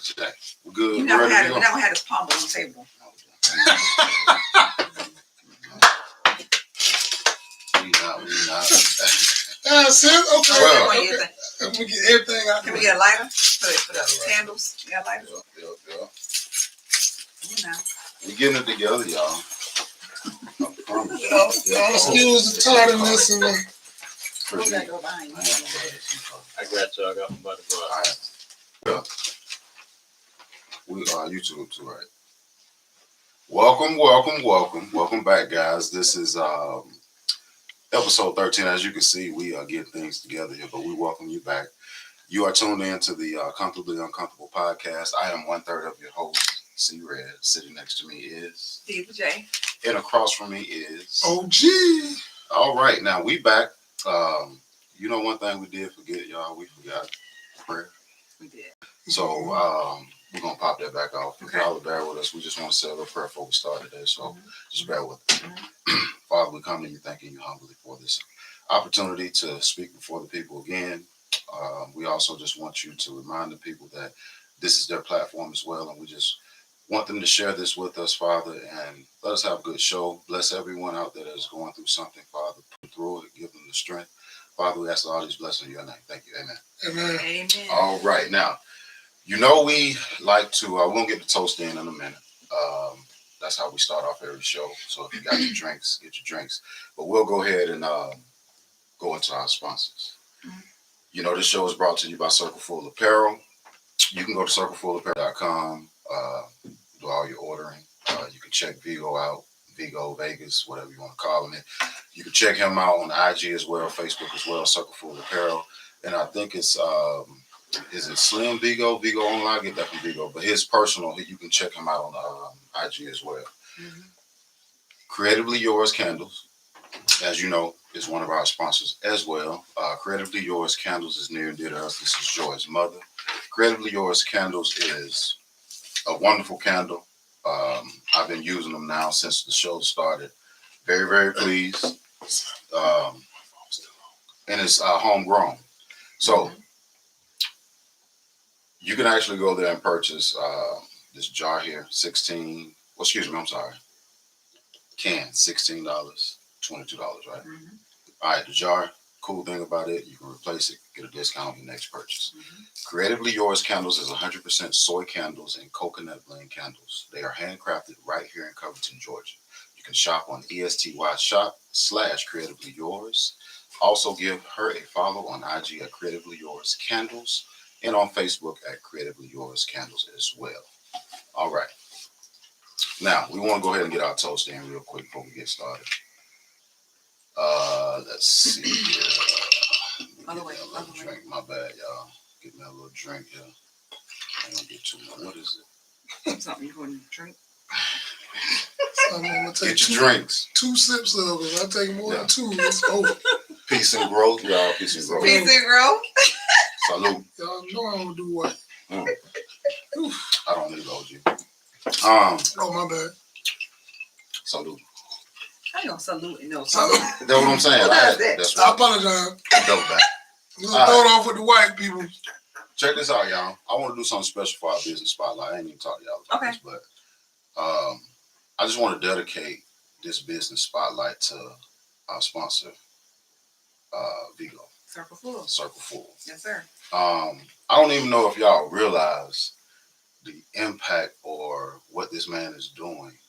Jack. We're good. You never had his palm on the table. We not. Okay. Well, we get everything out. Can we get a lighter? For the candles? You got a lighter? Yeah. You know. We're getting it together, y'all. Y'all excuse the tardiness and the... Go behind you. I got you. I got my body brought. We are YouTube too, right? Welcome back, guys. This is episode 13. As you can see, we are getting things together here, but we welcome you back. You are tuned in to the Comfortably Uncomfortable podcast. I am 1/3 of your host, C Red. Sitting next to me is Diva J. And across from me is OG. All right, now we back. You know one thing we did forget, y'all. We forgot prayer. We did. So we're gonna pop that back off. Okay. Y'all bear with us. We just want to say a little prayer before we start today. So just bear with us. Father, we come to you thanking you humbly for this opportunity to speak before the people again. We also just want you to remind the people that this is their platform as well, and we just want them to share this with us, Father, and let us have a good show. Bless everyone out there that is going through something, Father. Put through it, give them the strength. Father, we ask all these blessings in your name. Thank you. Amen. Amen. All right. Now, you know we like to, we're going to get the toast in a minute. That's how we start off every show. So if you got your drinks, get your drinks. But we'll go ahead and go into our sponsors. You know, this show is brought to you by Circleful Apparel. You can go to circlefulapparel.com, do all your ordering. You can check Vigo out, Vigo, Vegas, whatever you want to call him. You can check him out on IG as well, Facebook as well, Circleful Apparel. And I think it's, is it Slim Vigo? Vigo Online? Get that from Vigo. But his personal, you can check him out on IG as well. Kreatively Yours Candles, as you know, is one of our sponsors as well. Kreatively Yours Candles is near and dear to us. This is Joy's mother. Kreatively Yours Candles is a wonderful candle. I've been using them now since the show started. Very, very pleased. And it's homegrown. So you can actually go there and purchase this jar here, can, $16, $22, right? All right, the jar, cool thing about it, you can replace it, get a discount on your next purchase. Creatively Yours Candles is 100% soy candles and coconut blend candles. They are handcrafted right here in Covington, Georgia. You can shop on ESTYshop/creativelyyours. Also give her a follow on IG at Creatively Yours Candles and on Facebook at Creatively Yours Candles as well. All right. Now, we want to go ahead and get our toast in real quick before we get started. Let's see here. Drink. My bad, y'all. Get me a little drink here. I don't get too much. What is it? Something you want to drink? I'm gonna take Get your drinks. 2 sips of it. If I take more than 2, it's over. Peace and growth, y'all. Peace and growth. Peace and growth. Salute. Y'all know I'm gonna do what? I don't need OG. Oh, my bad. Salute. How you gonna salute and no Salute. That's what I'm saying. That's I right. apologize. Double back. You're gonna throw it off with the white people. Check this out, y'all. I want to do something special for our business spotlight. I ain't even talk to y'all about this, but I just want to dedicate this business spotlight to our sponsor, Vigo. Circleful. Yes, sir. I don't even know if y'all realize the impact or what this man is doing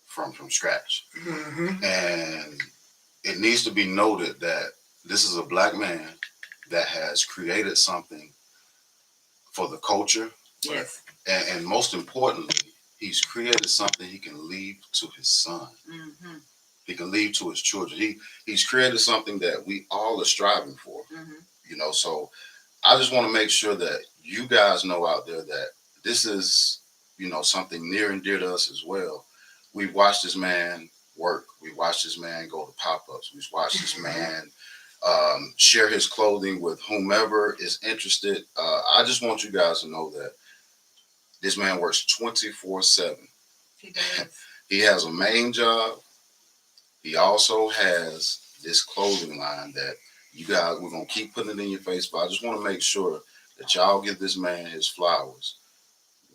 from scratch. And it needs to be noted that this is a black man that has created something for the culture. Yes. And most importantly, he's created something he can leave to his son. He can leave to his children. He's created something that we all are striving for. You know, so I just want to make sure that you guys know out there that this is, you know, something near and dear to us as well. We've watched this man work. We watched this man go to pop-ups. We've watched this man share his clothing with whomever is interested. I just want you guys to know that this man works 24/7. He does. He has a main job. He also has this clothing line that you guys, we're going to keep putting it in your face, but I just want to make sure that y'all give this man his flowers.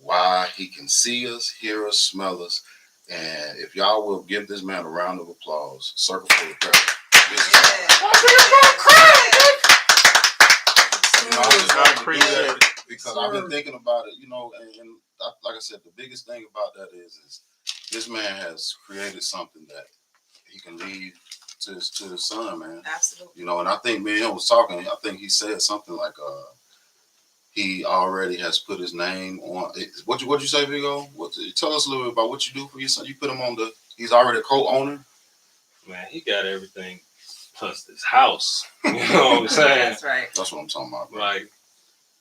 Why he can see us, hear us, smell us. And if y'all will give this man a round of applause, circle for the Apparel. I appreciate it. Because I've been thinking about it, and like I said, the biggest thing about that is this man has created something that he can leave to his son, man. Absolutely. And I think me and him was talking. I think he said something like, he already has put his name on it. What you say, Vigo? Tell us a little bit about what you do for your son. You put him on he's already a co-owner. Man, he got everything plus this house. You know what I'm saying? That's right. That's what I'm talking about, bro. Like,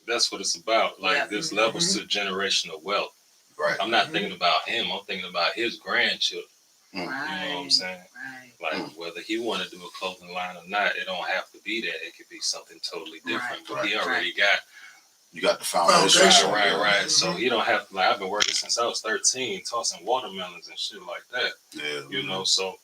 that's what it's about. Like, there's levels to generational wealth. Right. I'm not thinking about him. I'm thinking about his grandchildren. Right. You know what I'm saying? Right. Like, whether he want to do a clothing line or not, it don't have to be that. It could be something totally different. But he already got. You got the foundation. Right. So he don't have to, like, I've been working since I was 13, tossing watermelons and shit like that. Yeah. So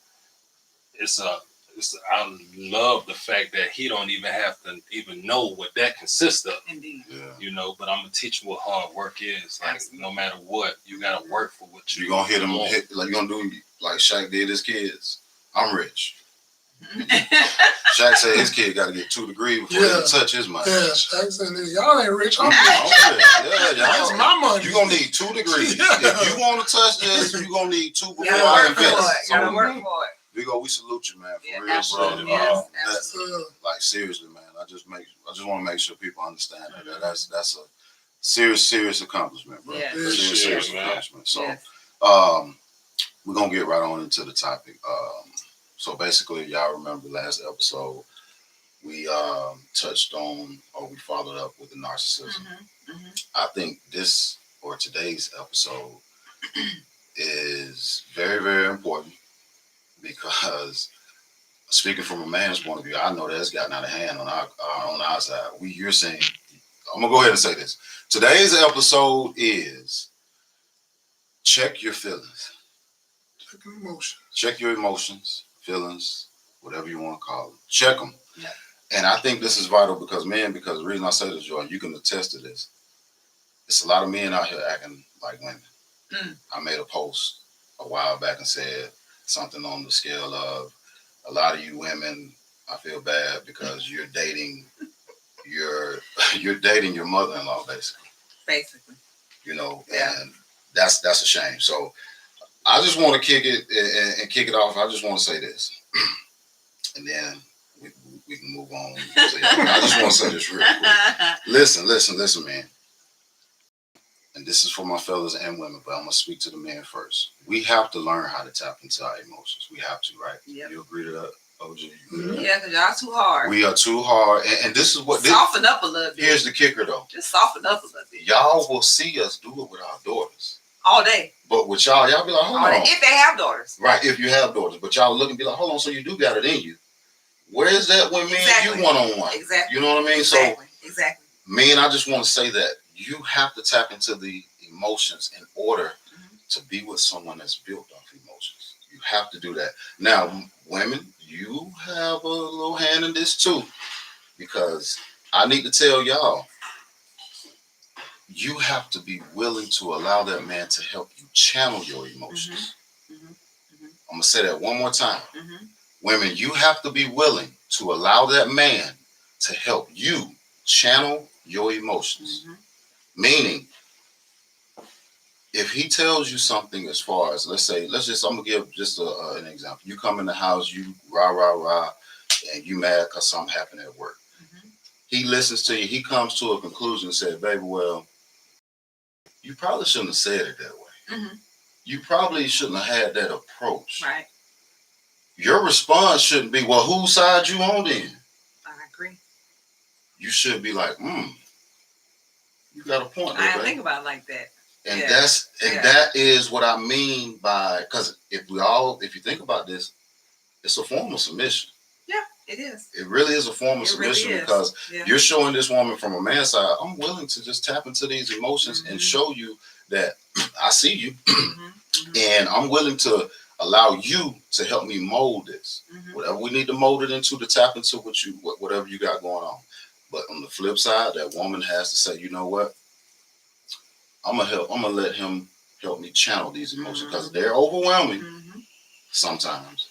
I love the fact that he don't even have to even know what that consists of. Indeed. Yeah. But I'm gonna teach him what hard work is. Like, no matter what, you gotta work for what you're gonna hit him. Like you're gonna do like Shaq did his kids. I'm rich. Shaq said his kid got to get 2 degrees before he can touch his money. Yeah, Shaq said, y'all ain't rich. I'm rich. That's my money. You're going to need 2 degrees. If you want to touch this, you're going to need 2 before I invest. You gotta work for it. We salute you, man, for real, absolutely. bro. Yes, like, seriously, man, I just want to make sure people understand that that's a serious accomplishment, bro. Yeah. Serious accomplishment. So, we're going to get right on into the topic. So basically, y'all remember last episode, we touched on, or we followed up with the narcissism. I think today's episode is very, very important because, speaking from a man's point of view, I know that's gotten out of hand on our side. You're saying, I'm gonna go ahead and say this. Today's episode is check your feelings. Check your emotions, feelings, whatever you want to call them. Check them. Yeah. And I think this is vital because the reason I say this, Joy, you can attest to this. It's a lot of men out here acting like women. I made a post a while back and said something on the scale of, a lot of you women, I feel bad because you're dating your mother-in-law, basically. And that's a shame. So I just want to kick it off. I just want to say this, and then we can move on. I just want to say this real quick. Listen, man. And this is for my fellas and women, but I'm gonna speak to the men first. We have to learn how to tap into our emotions. We have to, right? Yep. You agree to that, OG? Yeah, because y'all too hard. We are too hard, and this is what soften up a little bit. Here's the kicker, though. Just soften up a little bit. Y'all will see us do it with our daughters all day. But with y'all be like, hold on. If they have daughters. Right, if you have daughters. But y'all look and be like, hold on, so you do got it in you. Where is that when me and you one-on-one? Exactly. You know what I mean? Exactly. Me and I just want to say that you have to tap into the emotions in order to be with someone that's built off emotions. You have to do that. Now, women, you have a little hand in this too, because I need to tell y'all, you have to be willing to allow that man to help you channel your emotions. I'm going to say that one more time. Women, you have to be willing to allow that man to help you channel your emotions. Meaning, if he tells you something as far as, I'm going to give just an example. You come in the house, you rah, and you mad because something happened at work. He listens to you. He comes to a conclusion and said, baby, well, you probably shouldn't have said it that way. You probably shouldn't have had that approach. Right. Your response shouldn't be, well, whose side you on then? I agree. You should be like, you got a point there, I didn't think about it like that. And that is what I mean by, because if you think about this, it's a form of submission. Yeah, it is. It really is a form of submission because you're showing this woman from a man's side, I'm willing to just tap into these emotions and show you that I see you and I'm willing to allow you to help me mold this. Whatever we need to mold it into, to tap into whatever you got going on. But on the flip side, that woman has to say, you know what? I'm gonna let him help me channel these emotions because they're overwhelming sometimes.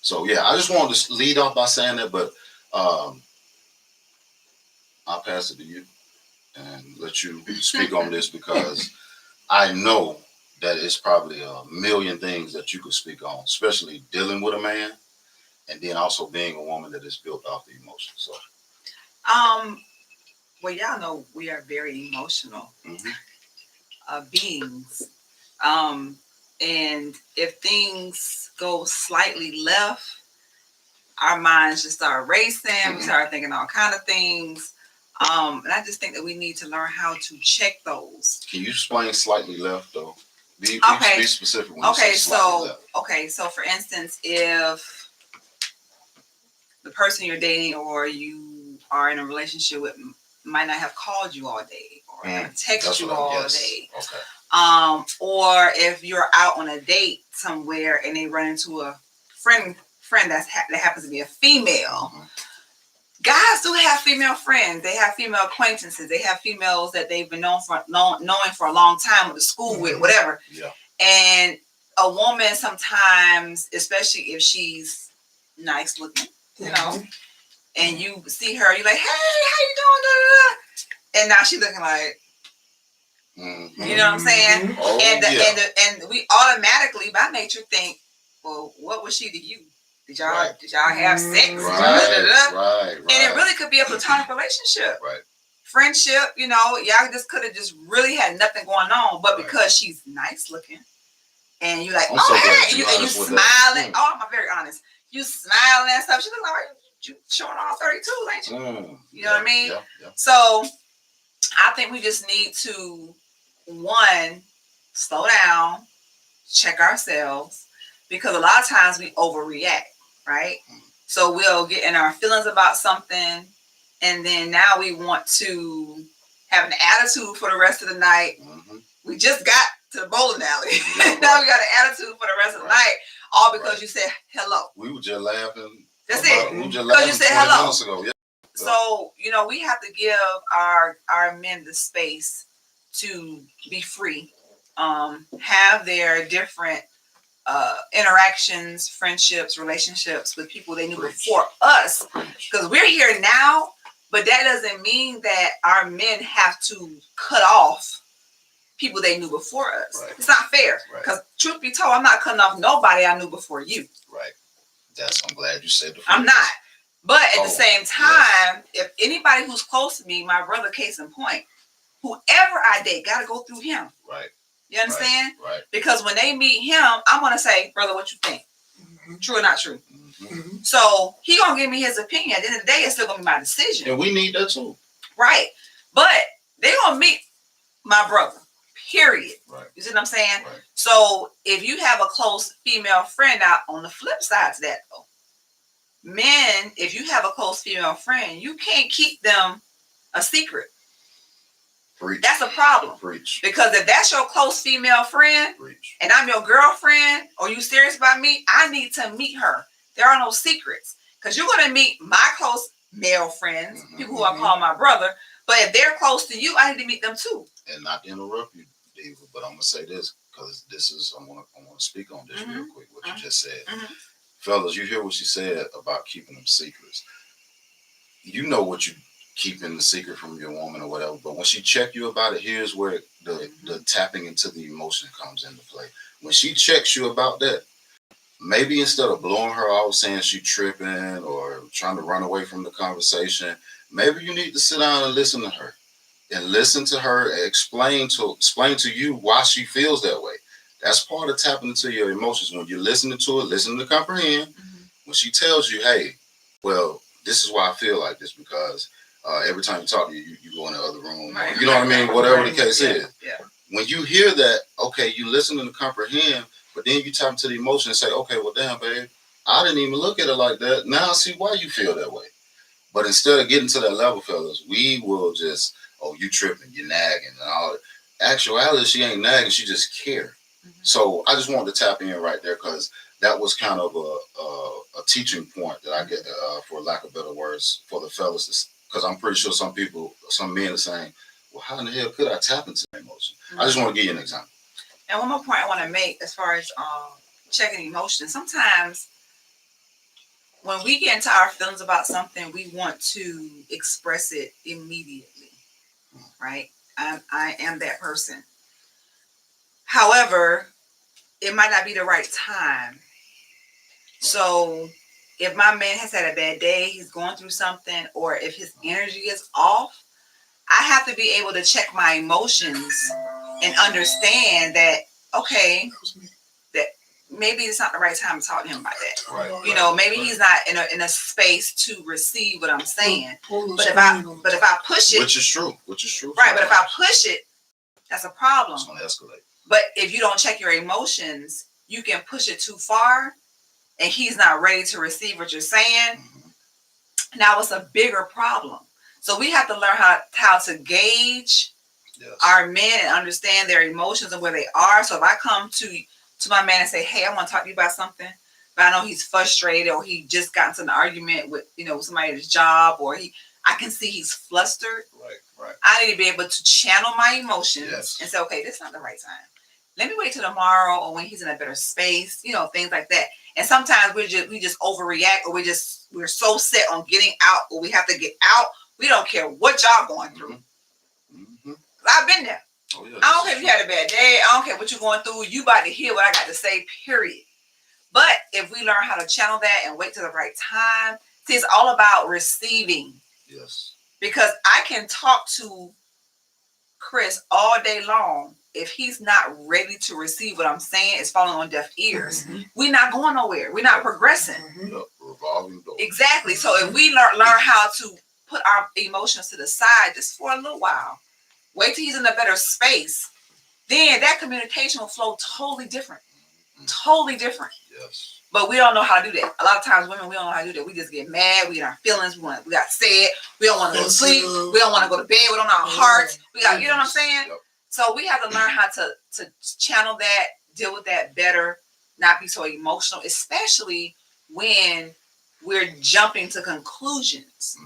So yeah, I just wanted to lead off by saying that, but I'll pass it to you and let you speak on this because I know that it's probably a million things that you could speak on, especially dealing with a man and then also being a woman that is built off the emotions. So well, y'all know we are very emotional beings. And if things go slightly left, our minds just start racing. We start thinking all kind of things. And I just think that we need to learn how to check those. can you explain slightly left though? Be specific when you say slightly left. So for instance, if the person you're dating or you are in a relationship with might not have called you all day or have texted you all day. Okay. Or if you're out on a date somewhere and they run into a friend that happens to be a female. Guys do have female friends. They have female acquaintances. They have females that they've been knowing for a long time, with the school with, whatever. Yeah. And a woman sometimes, especially if she's nice looking, you know, and you see her, you're like, hey, how you doing? Da, da, da. And now she's looking like, you know what I'm saying? Oh, and we automatically, by nature, think, well, what was she to you? Did y'all have sex? Right. And it really could be a platonic relationship. Right. Friendship, you know, y'all just could have just really had nothing going on, but because she's nice looking, and you're like, hey, and you smiling. Oh, I'm very honest. You smiling and stuff. She look like you showing all 32, ain't you? You know what I mean? Yeah. So I think we just need to, one, slow down, check ourselves, because a lot of times we overreact, right? So we'll get in our feelings about something, and then now we want to have an attitude for the rest of the night. We just got to the bowling alley. Now we got an attitude for the rest of the night, all because you said hello. We were just laughing. That's it. We were just laughing you said 20 hello. minutes ago. Yeah. So, you know, we have to give our men the space to be free, have their different interactions, friendships, relationships with people they knew before us, because we're here now, but that doesn't mean that our men have to cut off people they knew before us. It's not fair, because truth be told, I'm not cutting off nobody I knew before you. Right. I'm glad you said the I'm not. But at the same time, if anybody who's close to me, my brother, case in point, whoever I date, got to go through him. Right. You understand? Right. Because when they meet him, I'm going to say, brother, what you think? True or not true? So he going to give me his opinion. At the end of the day, it's still going to be my decision. And we need that too. Right. But they going to meet my brother, period. Right. You see what I'm saying? Right. So if you have a close female friend, now on the flip side to that, though, men, if you have a close female friend, you can't keep them a secret. That's a problem. Because if that's your close female friend and I'm your girlfriend, or you serious about me, I need to meet her. There are no secrets, because you're going to meet my close male friends, people who I call my brother, but if they're close to you, I need to meet them too. And not to interrupt you, Diva, but I'm going to say this, because I want to speak on this real quick, what you just said. Fellas, you hear what she said about keeping them secrets. You know what you keeping the secret from your woman or whatever, but when she check you about it, here's where the tapping into the emotion comes into play. When she checks you about that, maybe instead of blowing her off saying she tripping or trying to run away from the conversation, maybe you need to sit down and listen to her and explain to you why she feels that way. That's part of tapping into your emotions. When you're listening to it, listen to comprehend. When she tells you, hey, well, this is why I feel like this, because every time you talk to you go in the other room. Right. You know what I mean? Whatever the case is. Yeah. When you hear that, okay, you listen and comprehend, but then you tap into the emotion and say, okay, well, damn, babe, I didn't even look at it like that. Now I see why you feel that way. But instead of getting to that level, fellas, we will just, oh, you tripping, you nagging, and all that. Actuality, she ain't nagging, she just care. So I just wanted to tap in right there, because that was kind of a teaching point that I get, for lack of better words, for the fellas to because I'm pretty sure some men are saying, well, how in the hell could I tap into that emotion? I just want to give you an example. And one more point I want to make as far as checking emotions. Sometimes when we get into our feelings about something, we want to express it immediately, right? I am that person. However, it might not be the right time. So if my man has had a bad day, he's going through something, or if his energy is off, I have to be able to check my emotions and understand that, okay, that maybe it's not the right time to talk to him about that. Right. You know, maybe he's not in a space to receive what I'm saying. But if I push it, which is true. Right, but if I push it, that's a problem. It's gonna escalate. But if you don't check your emotions, you can push it too far and he's not ready to receive what you're saying. Now it's a bigger problem. So we have to learn how to gauge our men and understand their emotions and where they are. So if I come to my man and say, hey, I want to talk to you about something, but I know he's frustrated, or he just got into an argument with, with somebody at his job, or I can see he's flustered. Right. I need to be able to channel my emotions and say, okay, this is not the right time. Let me wait till tomorrow, or when he's in a better space, things like that. And sometimes we just overreact, or we're so set on getting out, or we have to get out. We don't care what y'all going through. I've been there. Oh, yeah, I don't care if you had a bad day. I don't care what you're going through. You about to hear what I got to say, period. But if we learn how to channel that and wait till the right time, see, it's all about receiving. Yes. Because I can talk to Chris all day long. If he's not ready to receive what I'm saying, it's falling on deaf ears. We're not going nowhere. We're not progressing. Revolving door. Exactly. So if we learn how to put our emotions to the side just for a little while, wait till he's in a better space, then that communication will flow totally different. Totally different. Yes. But we don't know how to do that. A lot of times women, we don't know how to do that. We just get mad. We get our feelings. We got sad. We don't want to go to sleep. We don't want to go to bed. We don't know our hearts. We got, you know what I'm saying? Yep. So we have to learn how to channel that, deal with that better, not be so emotional, especially when we're jumping to conclusions.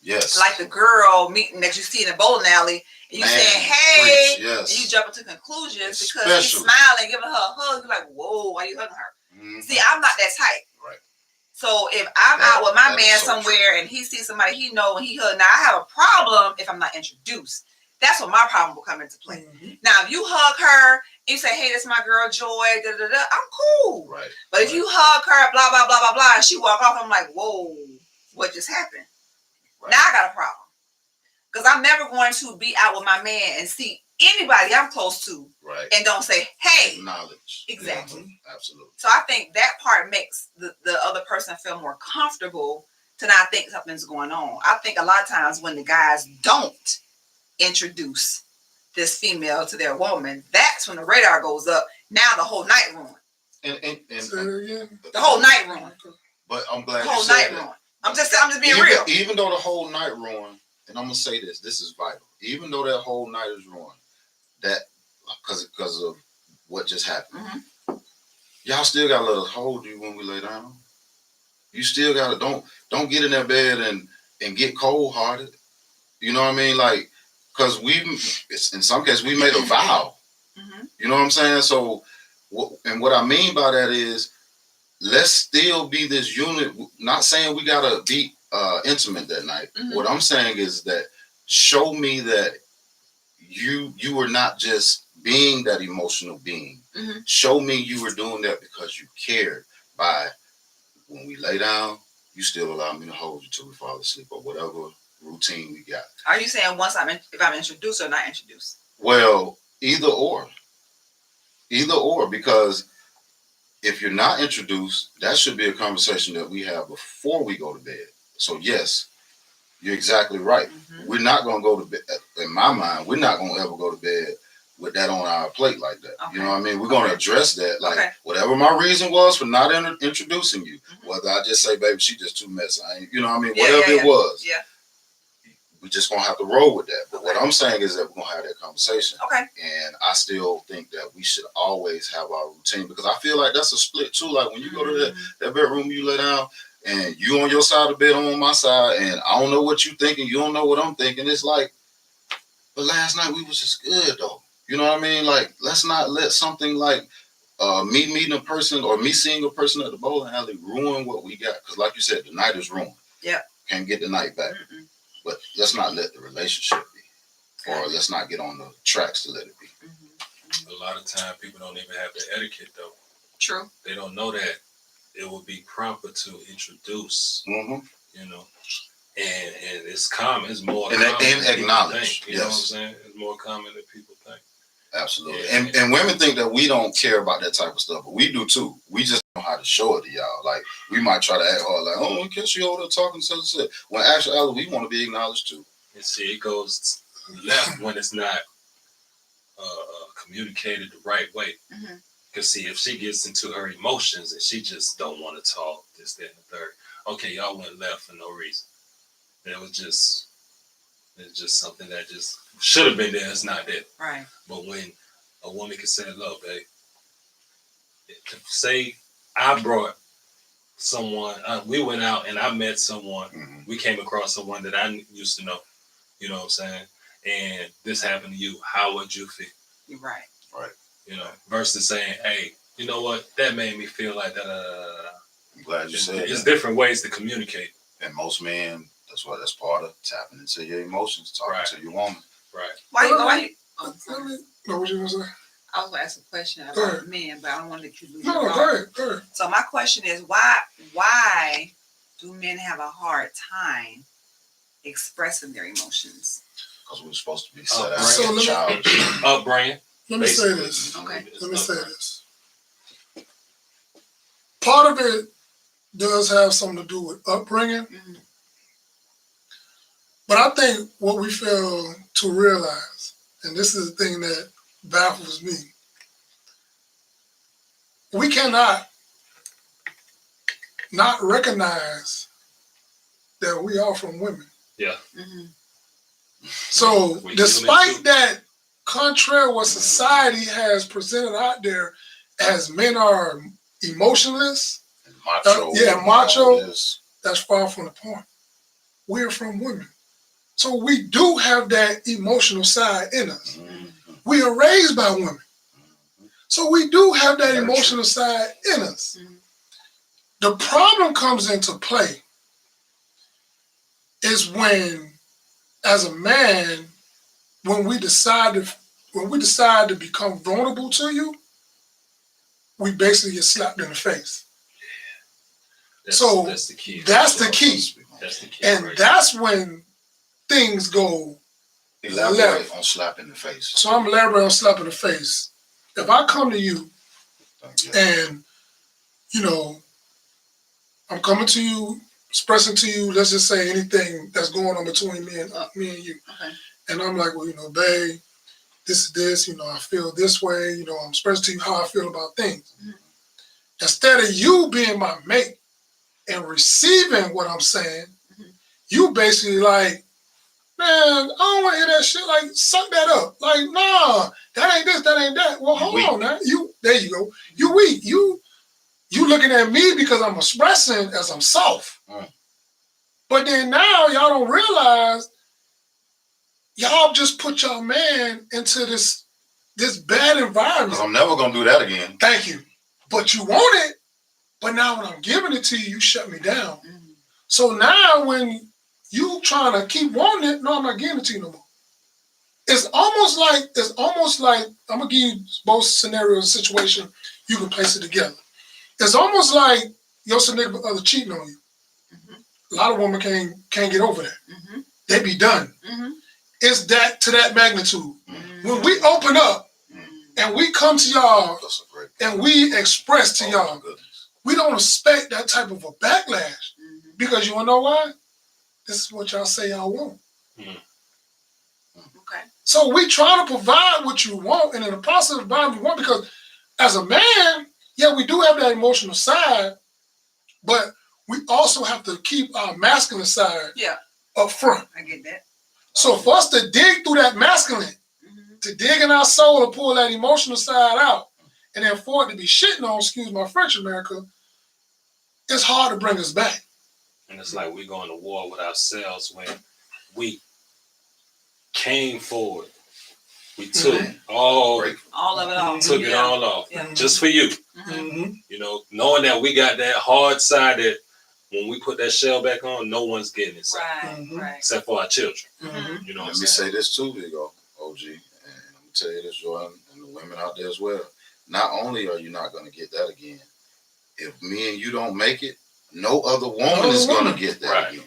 Yes. Like the girl meeting that you see in the bowling alley, and you saying, hey, and you jump into conclusions because she's smiling, giving her a hug. You're like, whoa, why are you hugging her? See, I'm not that type. Right. So if I'm out with my man somewhere and he sees somebody he know and he hug, now I have a problem if I'm not introduced. That's when my problem will come into play. Now, if you hug her and you say, hey, that's my girl Joy, da, da, da, I'm cool. Right. But if you hug her, blah, blah, blah, blah, blah, and she walk off, I'm like, whoa, what just happened? Right. Now I got a problem. Because I'm never going to be out with my man and see anybody I'm close to and don't say, hey. Acknowledge. Exactly. Yeah, absolutely. So I think that part makes the other person feel more comfortable to not think something's going on. I think a lot of times when the guys don't introduce this female to their woman, that's when the radar goes up. Now the whole night ruined. And the whole night ruined. But I'm glad the whole you said night that. ruined. I'm just being real. Even though the whole night ruined, and I'm gonna say this is vital. Even though that whole night is ruined, that because of what just happened, y'all still gotta let us hold you when we lay down. You still gotta don't get in that bed and get cold hearted. You know what I mean? Like, because in some cases we made a vow. You know what I'm saying? So, what I mean by that is, let's still be this unit. Not saying we gotta be intimate that night. What I'm saying is that show me that you were not just being that emotional being. Show me you were doing that because you cared. By when we lay down, you still allow me to hold you till we fall asleep, or whatever routine we got. Are you saying if I'm introduced or not introduced? Well, either or, because if you're not introduced, that should be a conversation that we have before we go to bed. So yes, you're exactly right. We're not going to go to bed, in my mind, we're not going to ever go to bed with that on our plate like that. You know what I mean? We're going to address that. Like, whatever my reason was for not introducing you, whether I just say, baby, she just too messy. You know what I mean? Whatever it was. Yeah. We're just going to have to roll with that. But what I'm saying is that we're going to have that conversation. And I still think that we should always have our routine, because I feel like that's a split too. Like when you go to that bedroom, you lay down, and you on your side of the bed, I'm on my side, and I don't know what you thinking, you don't know what I'm thinking. It's like, but last night we was just good though. You know what I mean? Like, let's not let something like me meeting a person or me seeing a person at the bowling alley ruin what we got. Because like you said, the night is ruined. Yeah. Can't get the night back. Mm-mm. But let's not let the relationship be. Or let's not get on the tracks to let it be. A lot of time people don't even have the etiquette though. True. They don't know that it would be proper to introduce, you know, and it's common. It's more and common than people acknowledge. think. You know what I'm saying? It's more common than people think. Absolutely. Yeah. And women think that we don't care about that type of stuff, but we do too. We just know how to show it to y'all. Like, we might try to act hard, like, oh, in case you over there talking to when actually we want to be acknowledged too. And see, it goes left when it's not communicated the right way. Because see, if she gets into her emotions and she just don't want to talk, this, that, and the third, okay, y'all went left for no reason. It's just something that just should have been there. It's not there. Right. But when a woman can say, look, babe, say I brought someone, we went out and I met someone, we came across someone that I used to know, you know what I'm saying? And this happened to you, how would you feel? You're right. Right. You know, versus saying, hey, you know what, that made me feel like that. I'm glad you said It's that. different ways to communicate. And most men, that's part of tapping into your emotions, talking to your woman. Right. Why you? No, what you gonna say? I was going to ask a question about men, but I don't want to keep losing. No, go ahead. So my question is, why do men have a hard time expressing their emotions? Because we're supposed to be set out So as a child. Upbringing. Let me say this. Okay. Let me say this. Part of it does have something to do with upbringing, but I think what we fail to realize, and this is the thing that baffles me, we cannot not recognize that we are from women. Yeah. So despite that, contrary what society has presented out there as men are emotionless, macho, that's far from the point. We're from women. So we do have that emotional side in us. We are raised by women. So we do have that emotional side in us. The problem comes into play is when, as a man, when we decide to become vulnerable to you, we basically get slapped in the face. That's the key. That's the key. That's the key. And that's when things go Elaborate on slap in the face. So I'm elaborating on slap in the face. If I come to you and, you know, I'm coming to you, expressing to you, let's just say anything that's going on between me and you. Okay. And I'm like, well, you know, babe, this is this, you know, I feel this way, you know, I'm expressing to you how I feel about things. Instead of you being my mate and receiving what I'm saying, you basically like, man, I don't want to hear that shit. Like, suck that up. Like, nah, that ain't this, that ain't that. Well, hold on now. There you go. You weak. You looking at me because I'm expressing as I'm soft. But then now y'all don't realize y'all just put your man into this bad environment. Because I'm never going to do that again. Thank you. But you want it. But now when I'm giving it to you, you shut me down. So now when you trying to keep wanting it, no, I'm not giving it to you no more. It's almost like I'm gonna give you both scenarios, situation. You can place it together. It's almost like your significant other cheating on you. A lot of women can't get over that. They be done. It's that to that magnitude. When we open up and we come to y'all and we express to y'all, we don't expect that type of a backlash because you wanna know why? This is what y'all say y'all want. Okay. So we try to provide what you want, and in the process of providing what you want, because as a man, yeah, we do have that emotional side, but we also have to keep our masculine side up front. I get that. So for us to dig through that masculine, to dig in our soul to pull that emotional side out, and then for it to be shitting on, excuse my French, America, it's hard to bring us back. And it's like we're going to war with ourselves when we came forward. We took all of it off. took it all off. Yeah. Just for you. Mm-hmm. You know, knowing that we got that hard side that when we put that shell back on, no one's getting it. Right. Except for our children. Mm-hmm. You know what Let I'm me saying? say this too, big OG, and I'm gonna tell you this, Jordan, and the women out there as well. Not only are you not gonna get that again, if me and you don't make it, no other woman is gonna get that again.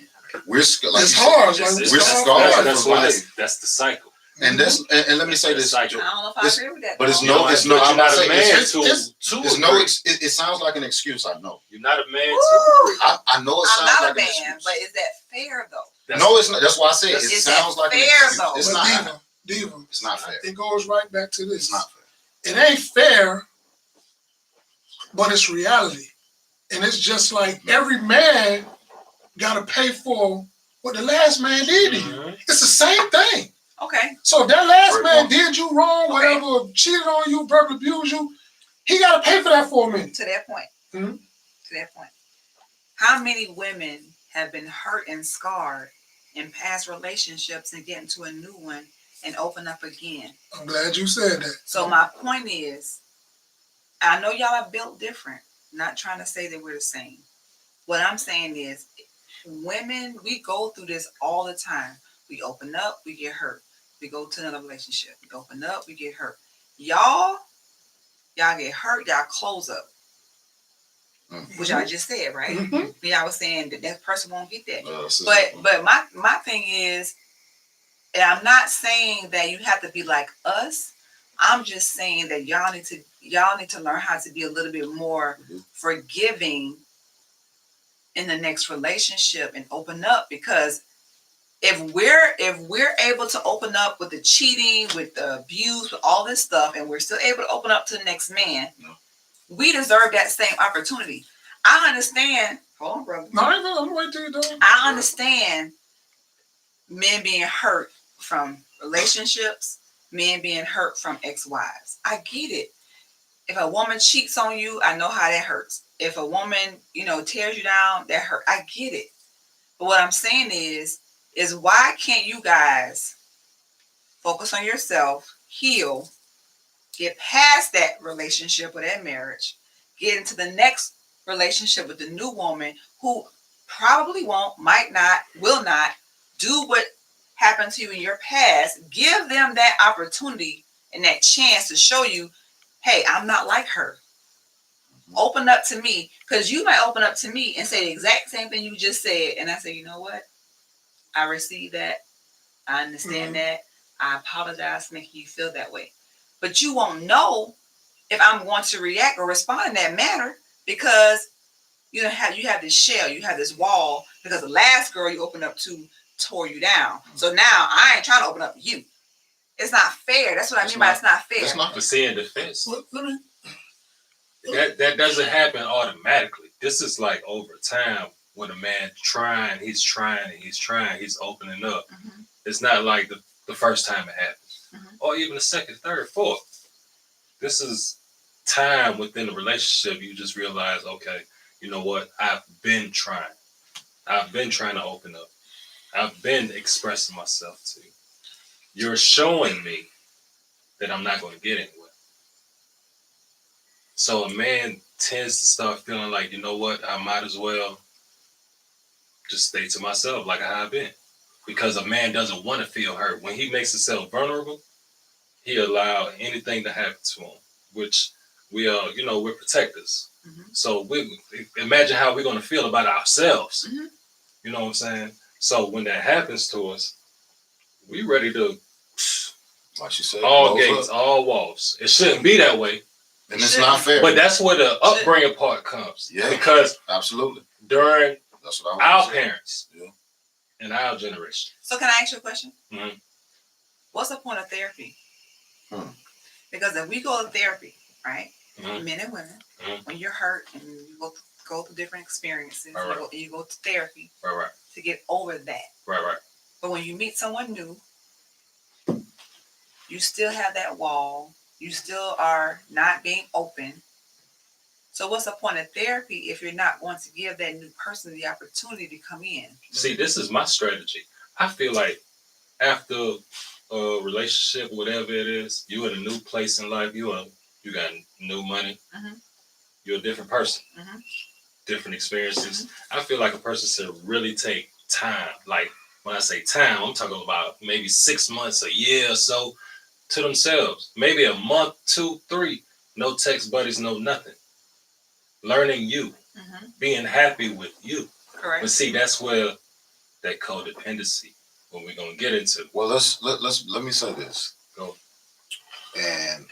We're like it's hard. We're scarred that's for life. That's the cycle. And that's and let me say this, I don't know if I agree with that. but it's though. it's no. I'm not a man to no. It sounds like an excuse. I know. You're not a man to agree. I know it sounds I'm not like a man, an excuse. but is that fair though? No, it's not. That's why I said it Is sounds that like an fair, excuse. though? It's But not. Diva, It's not fair. it goes right back to this. It's not fair. It ain't fair, but it's reality. And it's just like every man got to pay for what the last man did to you. It's the same thing. Okay. So if that last Great man point. did you wrong, whatever, cheated on you, verbally abused you, he got to pay for that for a minute. To that point. Mhm. To that point. How many women have been hurt and scarred in past relationships and get into a new one and open up again? I'm glad you said that. So my point is, I know y'all are built different. Not trying to say that we're the same. What I'm saying is, women, we go through this all the time. We open up, we get hurt. We go to another relationship. We open up, we get hurt. Y'all get hurt, y'all close up. Which I just said, right? Mhm. Yeah, I was saying that person won't get that. But But my thing is, and I'm not saying that you have to be like us. I'm just saying that y'all need to learn how to be a little bit more forgiving in the next relationship and open up, because if we're able to open up with the cheating, with the abuse, with all this stuff, and we're still able to open up to the next man, we deserve that same opportunity. I understand. Hold on, brother. No, I'm waiting till you're done. I understand men being hurt from relationships, men being hurt from ex-wives. I get it. If a woman cheats on you, I know how that hurts. If a woman, tears you down, that hurt. I get it. But what I'm saying is why can't you guys focus on yourself, heal, get past that relationship or that marriage, get into the next relationship with the new woman who probably won't, might not, will not do what happened to you in your past. Give them that opportunity and that chance to show you, hey, I'm not like her. Open up to me, because you might open up to me and say the exact same thing you just said. And I say, you know what? I receive that. I understand that. I apologize for making you feel that way. But you won't know if I'm going to react or respond in that manner, because you have this shell, you have this wall, because the last girl you opened up to tore you down. So now I ain't trying to open up to you. It's not fair. That's what I mean by it's not fair. It's not To say in defense, Let me. that doesn't happen automatically. This is like over time when a man he's opening up. It's not like the first time it happens, or even the second, third, fourth. This is time within the relationship. You just realize, okay, you know what? I've been trying to open up. I've been expressing myself to you. You're showing me that I'm not going to get anywhere. So a man tends to start feeling like, you know what? I might as well just stay to myself like I've been. Because a man doesn't want to feel hurt. When he makes himself vulnerable, he allows anything to happen to him, which we are, we're protectors. So we imagine how we're going to feel about ourselves. You know what I'm saying? So when that happens to us, we ready to, like she said, all gates, all walls. It shouldn't be that way. And it's not fair. But that's where the upbringing part comes. Yeah, because absolutely during that's what our parents Yeah. and our generation. So can I ask you a question? Mm-hmm. What's the point of therapy? Because if we go to therapy, right, men and women, when you're hurt and you go through different experiences, you go to therapy to get over that. Right. But when you meet someone new, you still have that wall. You still are not being open. So what's the point of therapy if you're not going to give that new person the opportunity to come in? See, this is my strategy. I feel like after a relationship, whatever it is, you in a new place in life, you got new money, you're a different person, different experiences. I feel like a person should really take time. Like when I say time, I'm talking about maybe 6 months, a year or so to themselves. Maybe a month, 2, 3, no text buddies, no nothing. Learning you, being happy with you. Correct. But see, that's where that codependency, what we're gonna get into. Well, let me say this. Go. And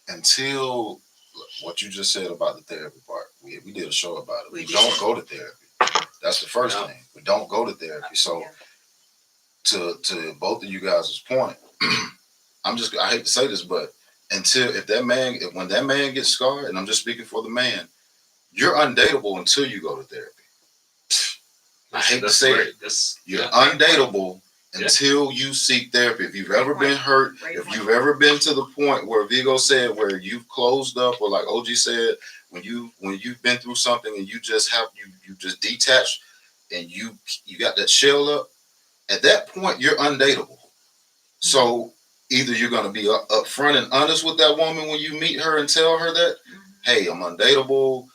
until what you just said about the therapy part, we did a show about it. We don't go to therapy. That's the first thing. We don't go to therapy. So to both of you guys' point, I hate to say this, but when that man gets scarred, and I'm just speaking for the man, you're undateable until you go to therapy. I hate to say it. You're undateable until you seek therapy. If you've ever been hurt, if you've ever been to the point where Vigo said, where you've closed up, or like OG said, when you've been through something and you just detached and you got that shell up, at that point you're undateable. So either you're going to be upfront and honest with that woman when you meet her and tell her that, hey, I'm undateable.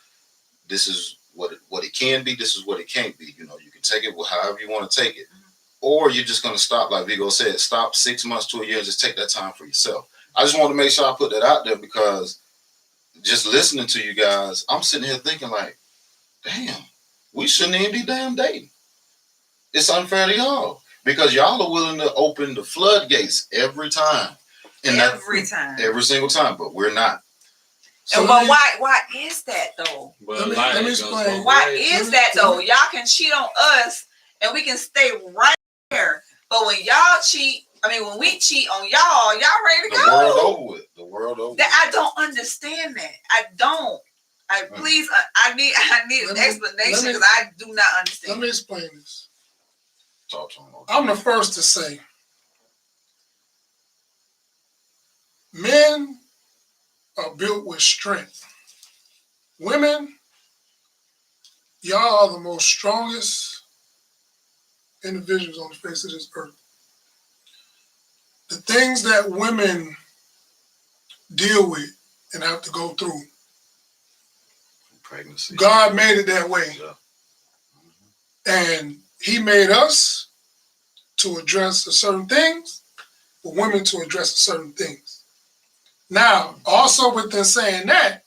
This is what it can be. This is what it can't be. You can take it however you want to take it. Or you're just going to stop, like Vigo said, stop 6 months to a year and just take that time for yourself. I just want to make sure I put that out there, because just listening to you guys, I'm sitting here thinking like, damn, we shouldn't even be damn dating. It's unfair to y'all, because y'all are willing to open the floodgates every time. Every single time, but we're not. So why is that though? Let me explain. Why is that though? Y'all can cheat on us and we can stay right there. But when y'all cheat, when we cheat on y'all ready to go. The world over with. The world over with. I don't understand that. I don't. Please, I need an explanation, because I do not understand. Let me explain this. Talk to him. I'm the first to say, men are built with strength. Women, y'all are the most strongest individuals on the face of this earth. The things that women deal with and have to go through, pregnancy, God made it that way. And he made us to address certain things, but women to address certain things. Now, also within saying that,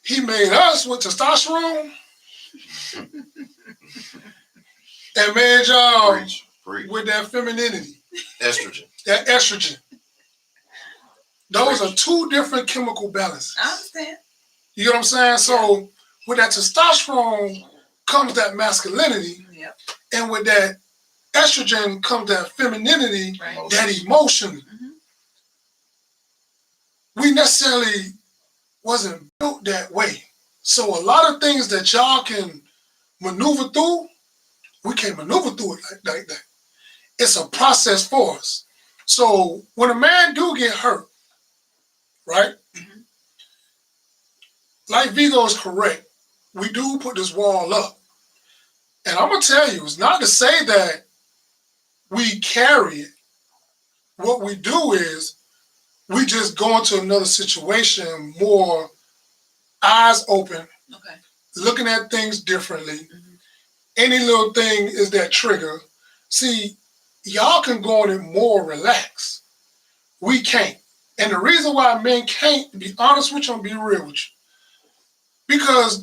he made us with testosterone and made y'all with that femininity. Estrogen. That estrogen. Those are two different chemical balances. I understand. You know what I'm saying? So with that testosterone comes that masculinity, and with that estrogen comes that femininity, that emotion. We necessarily wasn't built that way. So a lot of things that y'all can maneuver through, we can't maneuver through it like that. It's a process for us. So when a man do get hurt, right? Like Vigo is correct. We do put this wall up. And I'm going to tell you, it's not to say that we carry it. What we do is we just go into another situation more eyes open, looking at things differently. Any little thing is that trigger. See, y'all can go on it more relaxed. We can't. And the reason why men can't, to be honest with you, and be real with you, because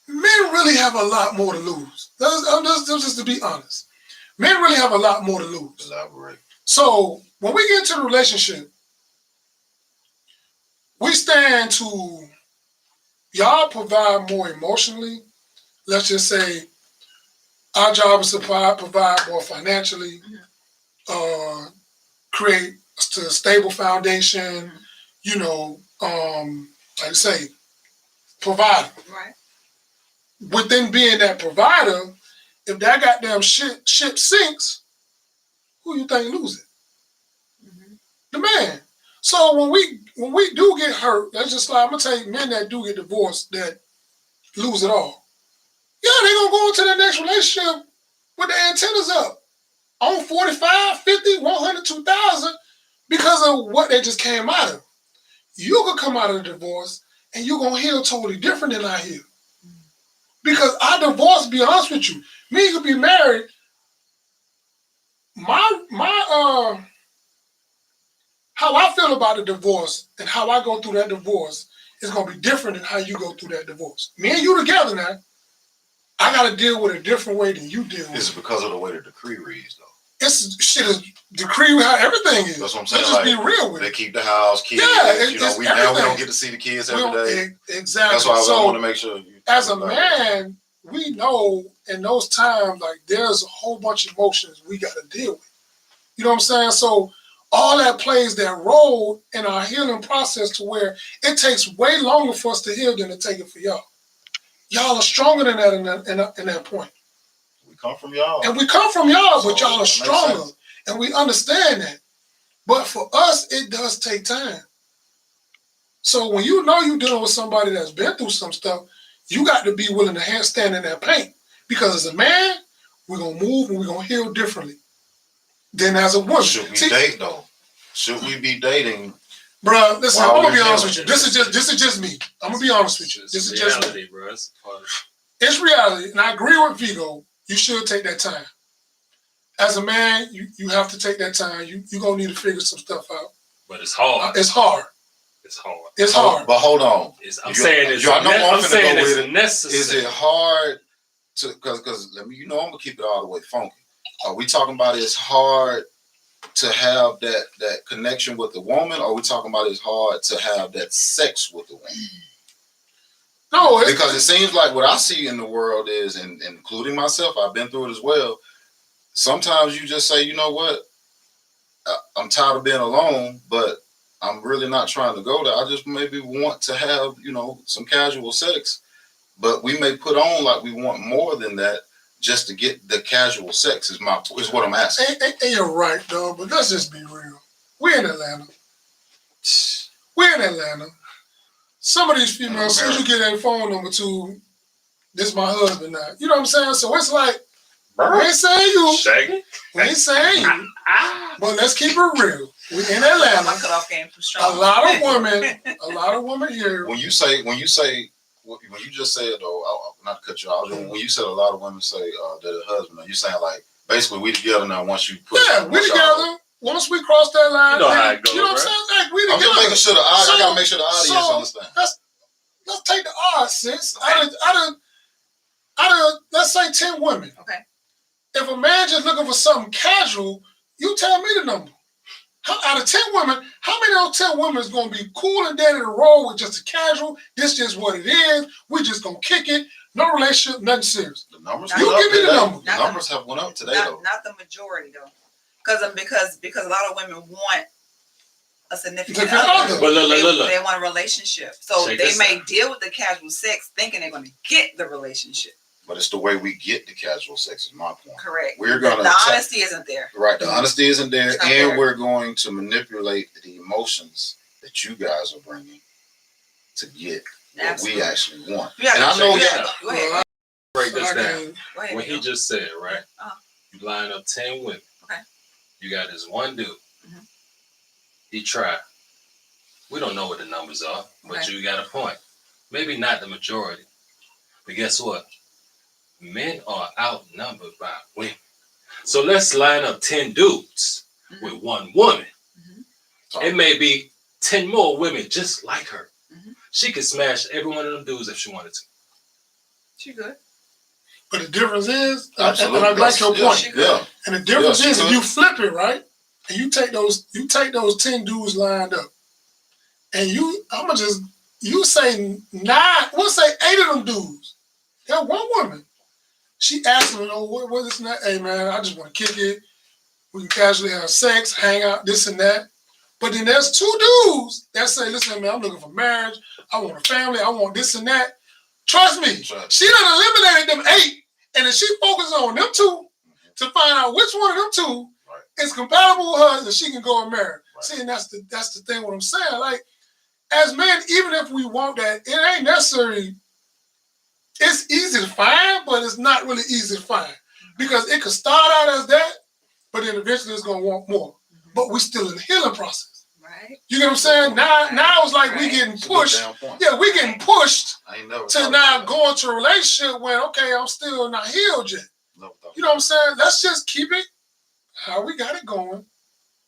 men really have a lot more to lose. Just to be honest. Men really have a lot more to lose. Elaborate. So when we get into the relationship, we stand to y'all provide more emotionally. Let's just say our job is to provide more financially, create a stable foundation, like I say, provide. Right. Within being that provider, if that goddamn ship sinks, who you think loses? The man. So when we do get hurt, that's just like I'm gonna tell you, men that do get divorced that lose it all. Yeah, they're gonna go into the next relationship with the antennas up on 45, 50, 100, 2,000 because of what they just came out of. You could come out of the divorce and you're gonna heal totally different than I heal. Because our divorce, be honest with you, me you could be married. My how I feel about the divorce and how I go through that divorce is gonna be different than how you go through that divorce. Me and you together now, I gotta deal with it a different way than you deal with It's it. because of the way the decree reads, though. It's shit is decree how everything is. That's what I'm saying. Let's just Like, be real with they it. keep the house, kids. Yeah, You know, it's now we everything. don't get to see the kids every day. Exactly. That's why I So want to make sure. as a man, we know in those times, like there's a whole bunch of emotions we got to deal with. You know what I'm saying? So all that plays that role in our healing process to where it takes way longer for us to heal than it take it for y'all. Y'all are stronger than that in that point. We come from y'all. And we come from y'all, but So y'all are that makes stronger. sense. And we understand that. But for us, it does take time. So when you know you're dealing with somebody that's been through some stuff, you got to be willing to stand in that pain. Because as a man, we're going to move and we're going to heal differently than as a woman. Should we date, though? Should we be dating? Bro, listen, Wow, I'm going to be we're honest with healing. you. This is just me. I'm going to be honest with you. It's This is just me. reality, bro. It's part of It's reality. And I agree with Vigo. You should take that time. As a man, you have to take that time. You're going to need to figure some stuff out. But it's hard. It's hard. It's hard. It's hard. But hold on. I'm saying it's necessary. Is it hard to, because let me, you know, I'm going to keep it all the way funky. Are we talking about it's hard to have that connection with the woman, or are we talking about it's hard to have that sex with the woman? No, because it seems like what I see in the world is, and including myself, I've been through it as well. Sometimes you just say, you know what, I'm tired of being alone, but I'm really not trying to go there. I just maybe want to have, you know, some casual sex, but we may put on like we want more than that just to get the casual sex is what I'm asking. And you're right, though, but let's just be real. We're in Atlanta. We're in Atlanta. Some of these females, as soon as you get their phone number to, this is my husband now. You know what I'm saying? So it's like, we ain't saying you. Shaggy? We ain't saying you. But let's keep it real. We're in Atlanta. My cutoff game too strong. A lot of women here. When you just said, though, not to cut you off, when you said a lot of women say they're the husband, are you saying like basically we together now once you put we together. Once we cross that line, you know how it goes, you know what I'm saying? Like, we together. I'm just making sure I gotta make sure the audience understand. Let's take the odds, sis. Okay. Let's say 10 women. Okay. If a man just looking for something casual, you tell me the number. Out of 10 women, how many of those 10 women is going to be cool and dead in a roll with just a casual? This just what it is. We just going to kick it. No relationship, nothing serious. The numbers you give me the number. The numbers have went up today, though. Not the majority, though. Because a lot of women want a significant other. other. But look. They want a relationship. So they may deal with the casual sex thinking they're going to get the relationship. But it's the way we get the casual sex is my point. Correct. The honesty isn't there. Right. The honesty isn't there. And there. We're going to manipulate the emotions that you guys are bringing to get what we actually want. And I know Go ahead. Break this down. Go ahead, what he just said, right? You line up 10 women. Okay. You got this one dude. Mm-hmm. He tried. We don't know what the numbers are, but you got a point. Maybe not the majority. But guess what? Men are outnumbered by women. So let's line up 10 dudes with one woman. Mm-hmm. It may be 10 more women just like her. Mm-hmm. She could smash every one of them dudes if she wanted to. She good. But the difference is, and Absolutely. I like your point. Yeah. And the difference is, if you flip it, right, and you take those 10 dudes lined up, and you say 9, we'll say 8 of them dudes. They're one woman. She asked him, what is that? Hey, man, I just want to kick it. We can casually have sex, hang out, this and that. But then there's 2 dudes that say, listen, man, I'm looking for marriage. I want a family. I want this and that. Trust me, she done eliminated them 8. And if she focuses on them 2 to find out which one of them 2 it's compatible with her that she can go and marry. Right. See, and that's the thing. What I'm saying, like, as men, even if we want that, it ain't necessary. It's easy to find, but it's not really easy to find because it could start out as that, but then eventually it's gonna want more. But we still in the healing process. Right. You get what I'm saying? Now it's like we getting pushed. Yeah, we getting pushed to now go into a relationship when, okay, I'm still not healed yet. You know what I'm saying? Let's just keep it how we got it going.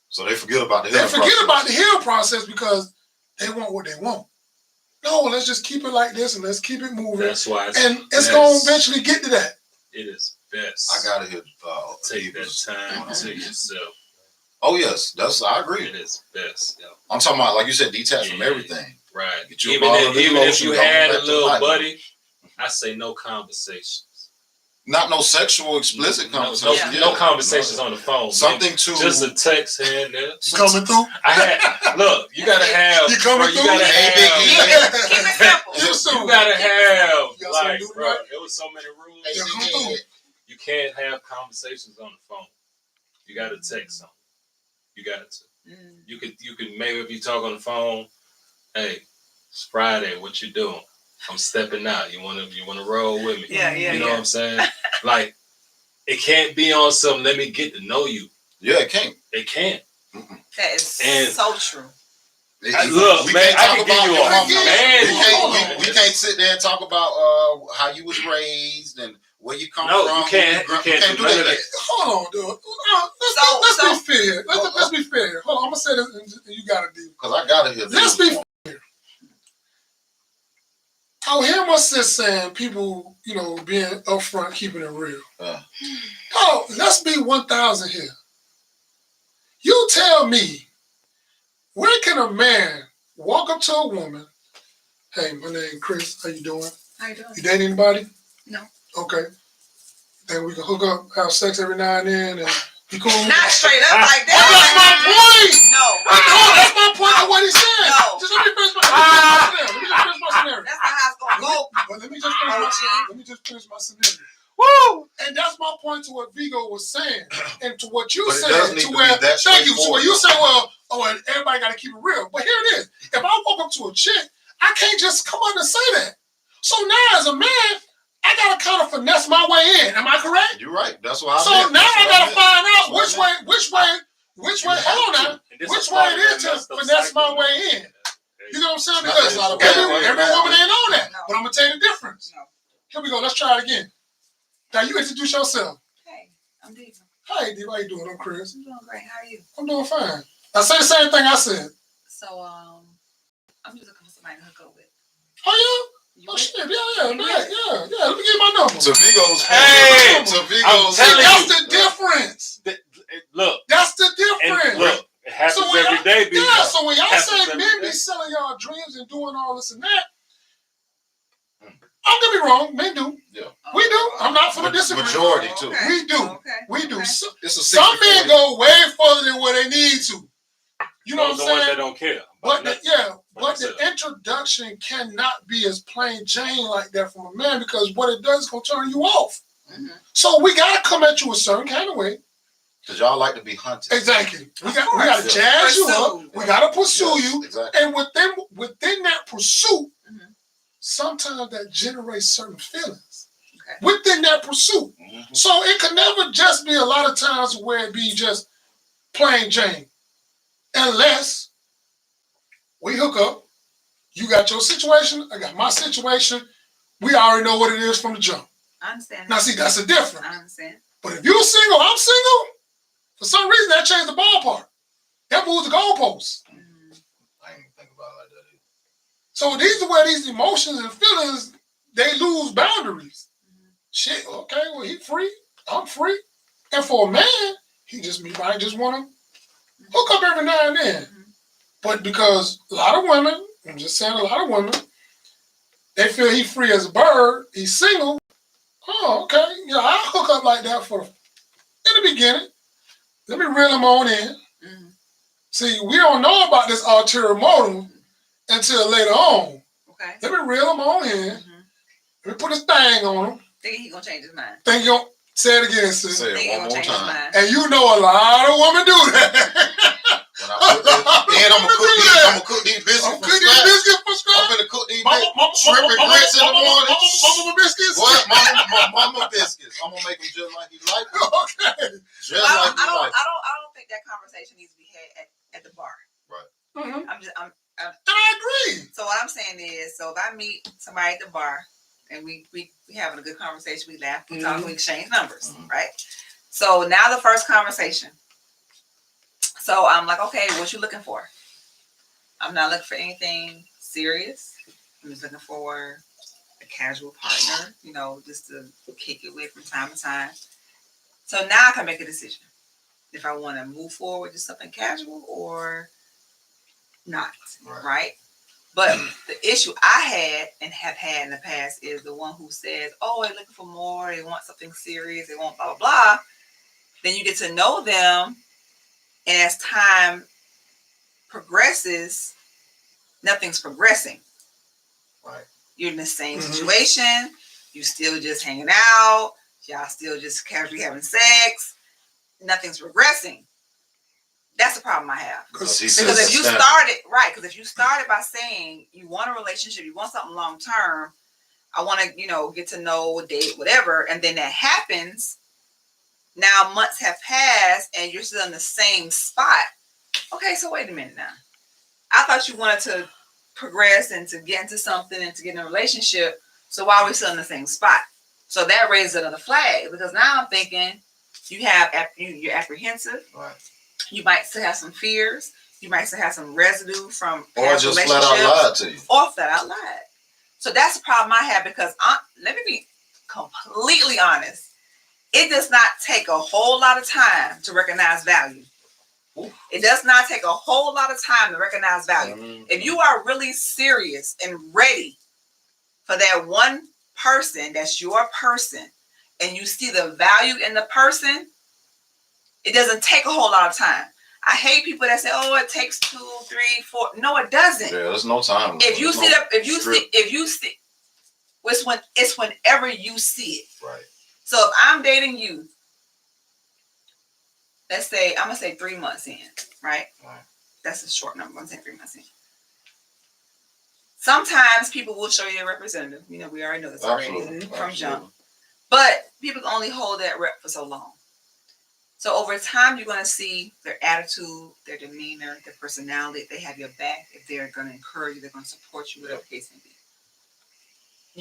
So they forget about the healing process. They forget about the healing process because they want what they want. No, let's just keep it like this and let's keep it moving. That's why it's going to eventually get to that. It is best. I got to hear. Take that time to yourself. Oh, yes. I agree. It is best. Yeah. I'm talking about, like you said, detach from everything. Right. Get you Even if you had a little buddy, I say no conversations. Not no sexual, explicit conversations. No conversations on the phone. Something to just a text here and there. You coming through? Look, you gotta have. You coming through? Keep it simple. You gotta have. Like, bro, there was so many rules. You can't have conversations on the phone. You gotta text them. You got to. You could maybe if you talk on the phone, hey, it's Friday. What you doing? I'm stepping out. You wanna roll with me? Yeah. You know what I'm saying? Like, it can't be on some. Let me get to know you. Yeah, it can't. It can't. That is so true. Look, we man, can't I talk can give you a man. We can't sit there and talk about how you was raised and where you come from. No, you can't do that. Hold on, dude. Let's be fair. Let's be fair. Hold on, I'm gonna say this, and you gotta do. Because I gotta hear this. Let's be fair. I hear my sis saying people, being upfront, keeping it real. Oh, let's be 1,000 here. You tell me, where can a man walk up to a woman? Hey, my name Chris. How you doing? How you doing? You date anybody? No. Okay. Then we can hook up, have sex every now and then, and be cool. Not straight up like that. That's my point. No. That's my point of what he said. No. Just let me finish my scenario. That's not how it's gonna go. But let me just finish my scenario. Woo! And that's my point to what Vigo was saying, and to what you said. To where you said, well, everybody got to keep it real. But here it is. If I walk up to a chick, I can't just come up and say that. So now, as a man, I gotta kind of finesse my way in. Am I correct? You're right. That's why. So now I gotta find out which way. Hold on now. Which way it is to finesse my way in. You know what I'm saying? Because every woman ain't on that. But I'm gonna tell you the difference. Here we go. Let's try it again. Now you introduce yourself. Hey, I'm Diva. Hey, Diva, how you doing? I'm Chris. I'm doing great. How are you? I'm doing fine. I say the same thing I said. So, I'm just looking for somebody to hook up with. Oh yeah? Oh shit, yeah. Let me give you my number. To Vigo's that's the difference. Look. That's the difference. And look, it happens every day, B. Yeah, so when y'all say men be selling y'all dreams and doing all this and that, don't get me wrong, men do. Yeah. We do. I'm not for the disagree. Majority too. Okay. We do. Okay. We do. It's a Some men go way further than where they need to. You know what I'm saying? The ones that don't care. But the introduction cannot be as plain Jane like that from a man, because what it does is gonna turn you off. Mm-hmm. So we gotta come at you a certain kind of way. Because y'all like to be hunted. Exactly. We gotta jazz you up. We gotta pursue you. Exactly. And within that pursuit, sometimes that generates certain feelings. Okay. Within that pursuit. Mm-hmm. So it can never just be a lot of times where it be just plain Jane. Unless we hook up, you got your situation, I got my situation. We already know what it is from the jump. I understand. Now, see, that's the difference. I understand. But if you're single, I'm single, for some reason that changed the ballpark. That moves the goalposts. I ain't even think about it like that either. So these are where these emotions and feelings, they lose boundaries. Shit, okay, well, he free, I'm free. And for a man, might just want to hook up every now and then. But because a lot of women, I'm just saying a lot of women, they feel he's free as a bird, he's single. Oh, okay. I'll hook up like that in the beginning. Let me reel him on in. Mm-hmm. See, we don't know about this ulterior motive until later on. Okay. Let me reel him on in. Mm-hmm. Let me put his thing on him. Think he gonna change his mind. Say it again, sis. Say it one more time. And you know a lot of women do that. When I put this, and I'm gonna cook these biscuits I'm from cooking these scratch. biscuits from scratch. I'm gonna cook these shrimp and grits in the morning. Mama biscuits. What? Mama biscuits. I'm gonna make them just like you like them. Okay. Just like you like. I don't think that conversation needs to be had at the bar. Right. Mm-hmm. And I agree. So what I'm saying is, so if I meet somebody at the bar and we having a good conversation, we laugh, we talk, we exchange numbers, right? So now the first conversation. So I'm like, okay, what you looking for? I'm not looking for anything serious. I'm just looking for a casual partner, you know, just to kick it with from time to time. So now I can make a decision if I want to move forward with something casual or not, right? But the issue I had and have had in the past is the one who says, oh, they're looking for more, they want something serious, they want blah, blah, blah. Then you get to know them, and as time progresses, nothing's progressing. Right. You're in the same situation, you still just hanging out, y'all still just casually having sex, nothing's progressing. That's the problem I have. Because if you started by saying you want a relationship, you want something long term, I want to, you know, get to know, date, whatever, and then that happens. Now months have passed and you're still in the same spot. Okay, so wait a minute now. I thought you wanted to progress and to get into something and to get in a relationship. So why are we still in the same spot? So that raises another flag because now I'm thinking you're apprehensive. Right. You might still have some fears. You might still have some residue from or just flat out lied to you. Or flat out lied. So that's the problem I have because let me be completely honest. It does not take a whole lot of time to recognize value. Ooh. It does not take a whole lot of time to recognize value. Mm-hmm. If you are really serious and ready for that one person, that's your person, and you see the value in the person, it doesn't take a whole lot of time. I hate people that say, "Oh, it takes 2, 3, 4." No, it doesn't. Yeah, there's no time. If you see it's whenever you see it. Right. So if I'm dating you, let's say I'm gonna say 3 months in, right? Right. That's a short number. I'm saying 3 months in. Sometimes people will show you a representative. You know, we already know this already from jump. But people only hold that rep for so long. So over time, you're going to see their attitude, their demeanor, their personality. If they have your back, if they're going to encourage you, they're going to support you, whatever the case may be.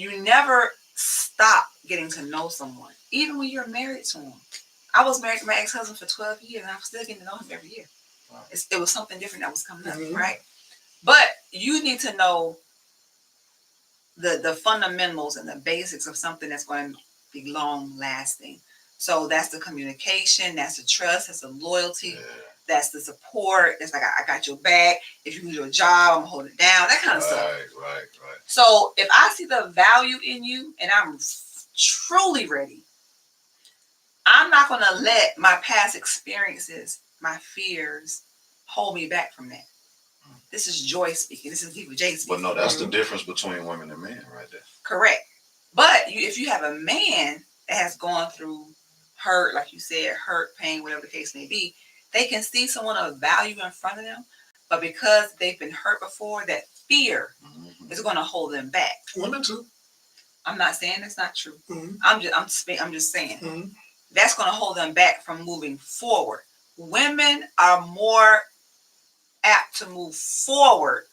You never stop getting to know someone, even when you're married to them. I was married to my ex-husband for 12 years, and I'm still getting to know him every year. Wow. It was something different that was coming up, right? But you need to know the fundamentals and the basics of something that's going to be long-lasting. So that's the communication, that's the trust, that's the loyalty, that's the support. It's like, I got your back. If you lose your job, I'm going to hold it down, that kind of stuff. Right. So if I see the value in you and I'm truly ready, I'm not going to let my past experiences, my fears, hold me back from that. This is Joy speaking. This is People J speaking. But no, that's the difference between women and men right there. Correct. But if you have a man that has gone through hurt, like you said, hurt, pain, whatever the case may be, they can see someone of value in front of them, but because they've been hurt before, that fear is going to hold them back. Women too. I'm not saying that's not true. I'm just saying that's going to hold them back from moving forward. Women are more apt to move forward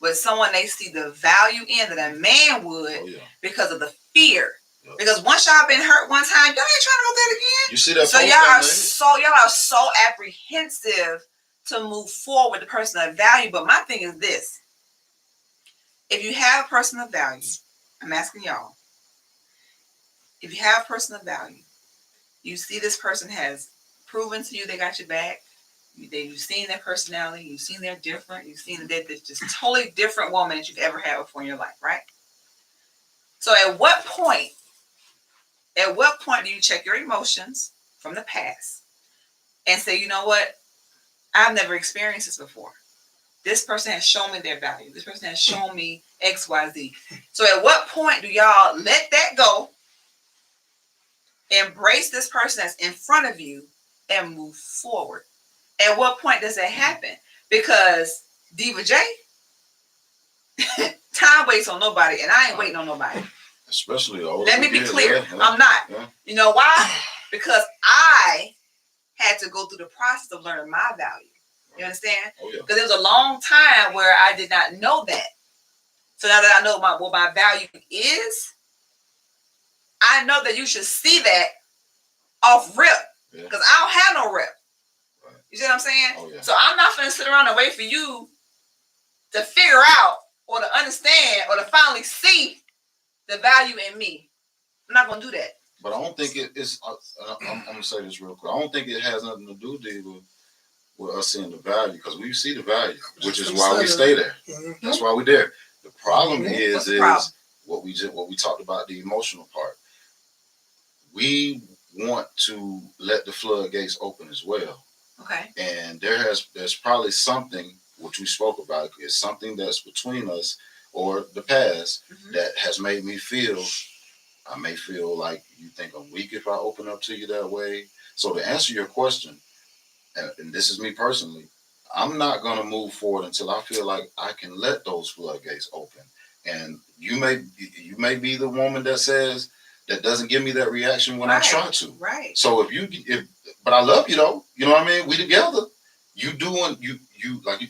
with someone they see the value in that a man would because of the fear. Because once y'all been hurt one time, y'all ain't trying to go through it again. You see that? So y'all are so apprehensive to move forward with the person of value. But my thing is this: if you have a person of value, I'm asking y'all, if you have a person of value, you see this person has proven to you they got your back. You've seen their personality. You've seen they're different. You've seen that they're just totally different woman that you've ever had before in your life, right? So at what point do you check your emotions from the past and say, you know what? I've never experienced this before. This person has shown me their value. This person has shown me X, Y, Z. So at what point do y'all let that go embrace this person that's in front of you and move forward. At what point does that happen? Because Diva J, time waits on nobody, and I ain't waiting on nobody. Especially older. Let me be clear. I'm not. Yeah. You know why? Because I had to go through the process of learning my value. You understand? Oh, yeah. Because there was a long time where I did not know that. So now that I know what my value is, I know that you should see that off rip. Because I don't have no rip. Right. You see what I'm saying? Oh, yeah. So I'm not going to sit around and wait for you to figure out or to understand or to finally see the value in me. I'm not going to do that. But I don't think it's. I'm going to say this real quick. I don't think it has nothing to do, Diva, with us seeing the value, because we see the value, which is why we stay there. Mm-hmm. That's why we're there. The problem What's the is problem? what we talked about, the emotional part. We want to let the floodgates open as well. Okay. And there's probably something which we spoke about, is something that's between us or the past that has made me feel. I may feel like you think I'm weak if I open up to you that way. So to answer your question, and this is me personally, I'm not going to move forward until I feel like I can let those floodgates open. And you may be the woman that says that doesn't give me that reaction when I try to. Right. So but I love you though. You know what I mean? We together. You doing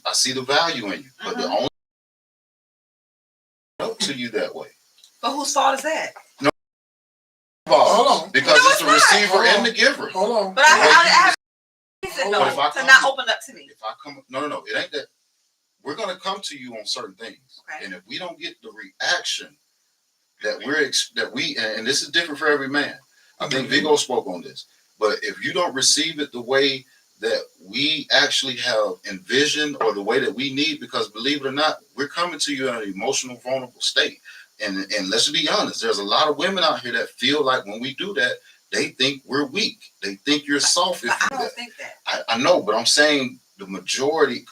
I see the value in you, but the only up to you that way. But whose fault is that? No. Hold on. Because it's the receiver and the giver. Hold on. But I have reason though to not open up to me. If I come, no, it ain't that. We're gonna come to you on certain things, okay. And if we don't get the reaction that we and this is different for every man. I think Vigo spoke on this, but if you don't receive it the way that we actually have envisioned or the way that we need, because believe it or not, we're coming to you in an emotional, vulnerable state. And let's be honest, there's a lot of women out here that feel like when we do that, they think we're weak. They think you're soft. I don't think that. I know, but I'm saying the majority.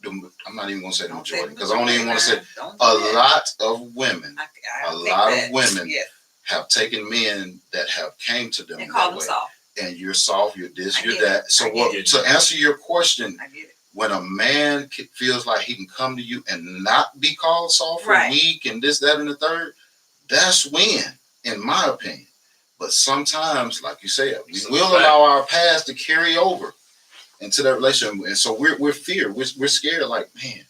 I'm not even going to say the majority, because I don't even want to say a lot of women. A lot of women have taken men that have came to them and call them way. Soft. And you're soft, you're this, you're that. So to answer your question, I get it. When a man feels like he can come to you and not be called soft or weak and this, that, and the third, that's when, in my opinion. But sometimes, like you said, we will allow our past to carry over into that relationship, and so we're feared. We're scared. Like, man,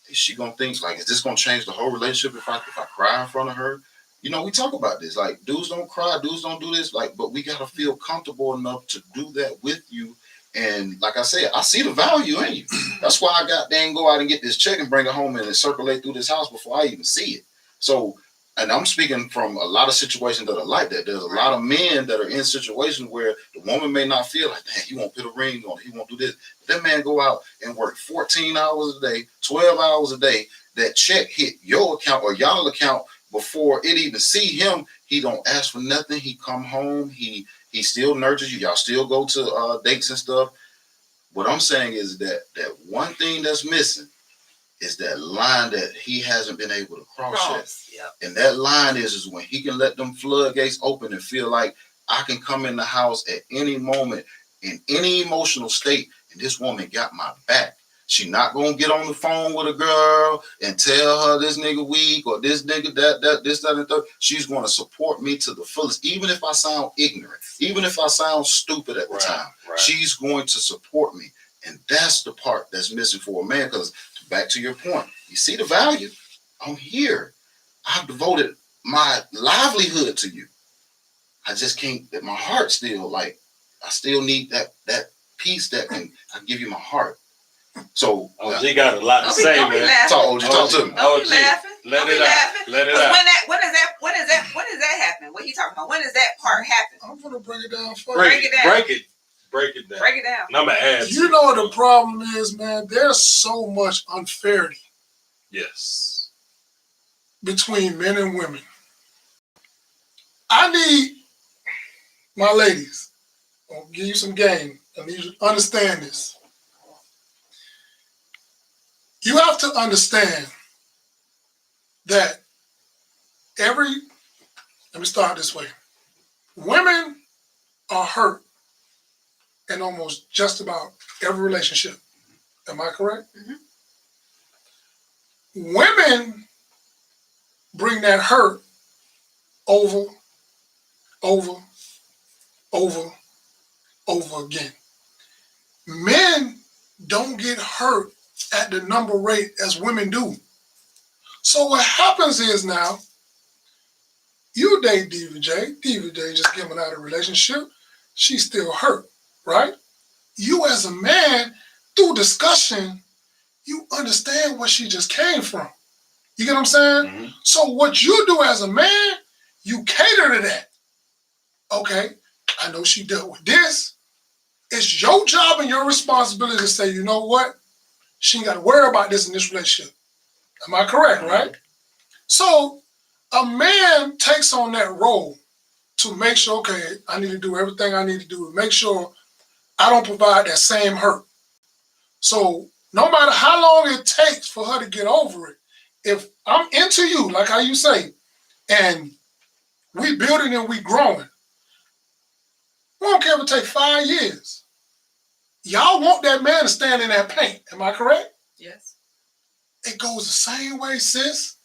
is she gonna think like, is this gonna change the whole relationship if I cry in front of her? You know, we talk about this. Like, dudes don't cry, dudes don't do this. Like, but we gotta feel comfortable enough to do that with you. And like I said, I see the value in you. That's why I go out and get this check and bring it home and circulate through this house before I even see it. So, and I'm speaking from a lot of situations that are like that. There's a lot of men that are in situations where the woman may not feel like, man, he won't put a ring on, he won't do this. But that man go out and work 14 hours a day, 12 hours a day. That check hit your account or y'all account before it even see him. He don't ask for nothing. He come home. He still nurtures you. Y'all still go to dates and stuff. What I'm saying is that one thing that's missing is that line that he hasn't been able to cross yet. Yep. And that line is when he can let them floodgates open and feel like I can come in the house at any moment in any emotional state, and this woman got my back. She not gonna get on the phone with a girl and tell her this nigga weak or this nigga that, and third. She's gonna support me to the fullest, even if I sound ignorant, even if I sound stupid at the time. Right. She's going to support me, and that's the part that's missing for a man. Because back to your point, you see the value. I'm here. I've devoted my livelihood to you. I just can't. That my heart still like. I still need that piece that can give you my heart. So OG got a lot to say, man. Talk to me. Don't be laughing. Let it out. Let it out. When does that happen? What are you talking about? When does that part happen? I'm gonna break it down for you. Break it down. Break it down. Break it down. And I'm gonna add. You know what the problem is, man? There's so much unfairity. Yes. Between men and women. I need my ladies. I'll give you some game. I need you to understand this. You have to understand that let me start this way. women are hurt in almost just about every relationship. Am I correct? Women bring that hurt over, over, over again. Men don't get hurt at the number rate as women do. So what happens is now, you date Diva J just getting out of a relationship, she's still hurt, right? You as a man, through discussion, you understand where she just came from. You get what I'm saying? Mm-hmm. So what you do as a man, you cater to that. Okay, I know she dealt with this. It's your job and your responsibility to say, you know what? She ain't got to worry about this in this relationship. Am I correct, right? So a man takes on that role to make sure, okay, I need to do everything I need to do to make sure I don't provide that same hurt. So no matter how long it takes for her to get over it, if I'm into you, like how you say, and we building and we growing, we don't care if it take 5 years. Y'all want that man to stand in that paint. Am I correct? Yes. It goes the same way, sis.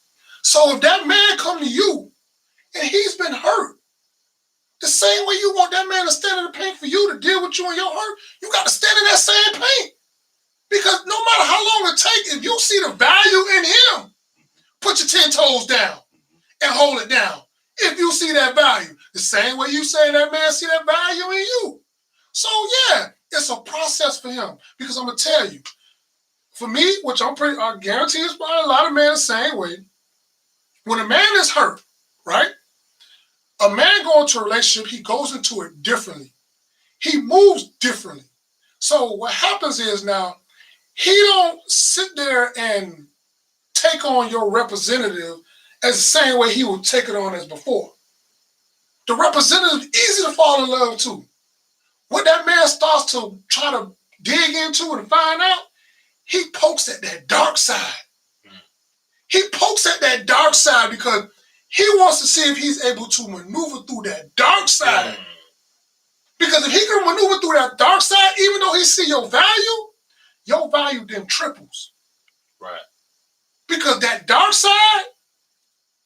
So if that man come to you and he's been hurt, the same way you want that man to stand in the paint for you to deal with you and your hurt, you got to stand in that same paint. Because no matter how long it takes, if you see the value in him, put your 10 toes down and hold it down. If you see that value, the same way you say that man see that value in you. So yeah, it's a process for him. Because I'm gonna tell you, for me, which I guarantee is probably a lot of men the same way. When a man is hurt, right? A man going into a relationship, he goes into it differently. He moves differently. So what happens is now, he don't sit there and take on your representative as the same way he would take it on as before. The representative is easy to fall in love to. When that man starts to try to dig into it and find out, he pokes at that dark side. He pokes at that dark side because he wants to see if he's able to maneuver through that dark side. Because if he can maneuver through that dark side, even though he see your value then triples. Right. Because that dark side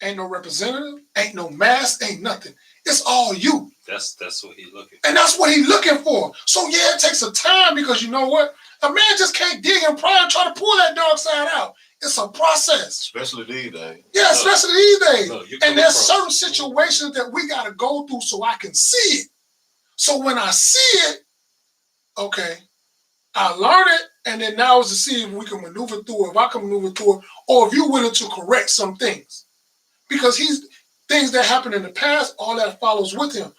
ain't no representative, ain't no mask, ain't nothing. It's all you. That's what he's looking for. And that's what he's looking for. So yeah, it takes a time because you know what? A man just can't dig and pry and try to pull that dark side out. It's a process. Especially these days. Yeah, especially these days. And there's across certain situations that we got to go through so I can see it. So when I see it, okay, I learn it, and then now is to see if we can maneuver through it, if I can maneuver through it, or if you're willing to correct some things. Because things that happened in the past, all that follows with him.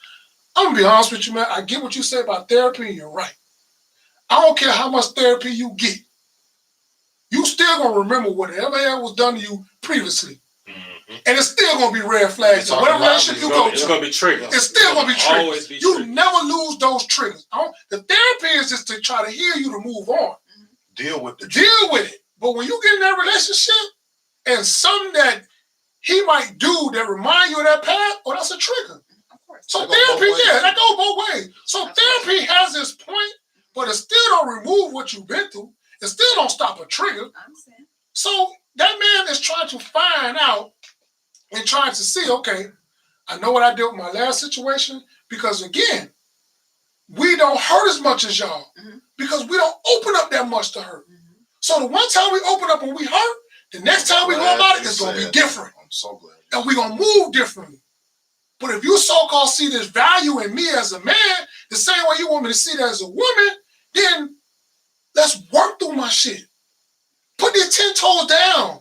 I'm going to be honest with you, man. I get what you say about therapy, and you're right. I don't care how much therapy you get. You still going to remember whatever was done to you previously. Mm-hmm. And it's still going to be red flags. So whatever relationship you go to, it's going to be triggers. It's still going to be triggers. Always be you triggers. never lose those triggers. The therapy is just to try to heal you to move on. Deal with it. But when you get in that relationship and something that he might do that remind you of that past, that's a trigger. So therapy, that goes both ways. So therapy has its point, but it still don't remove what you've been through. It still don't stop a trigger. So that man is trying to find out and trying to see, okay, I know what I did with my last situation, because again, we don't hurt as much as y'all because we don't open up that much to hurt. So the one time we open up and we hurt, the next time we go about it, it's going to be different. I'm so glad. And we're going to move differently. But if you so-called see this value in me as a man, the same way you want me to see that as a woman, then let's work through my shit. Put your 10 toes down.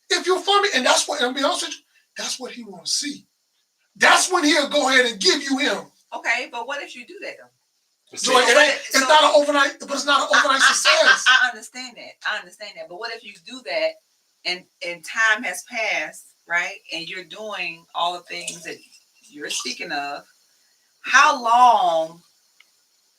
If you for me, and that's what, and I'll be honest with you, that's what he want to see. That's when he'll go ahead and give you him. Okay, but what if you do that though? So it's not an overnight, but it's not an overnight success. I understand that. But what if you do that and time has passed, right? And you're doing all the things that you're speaking of. How long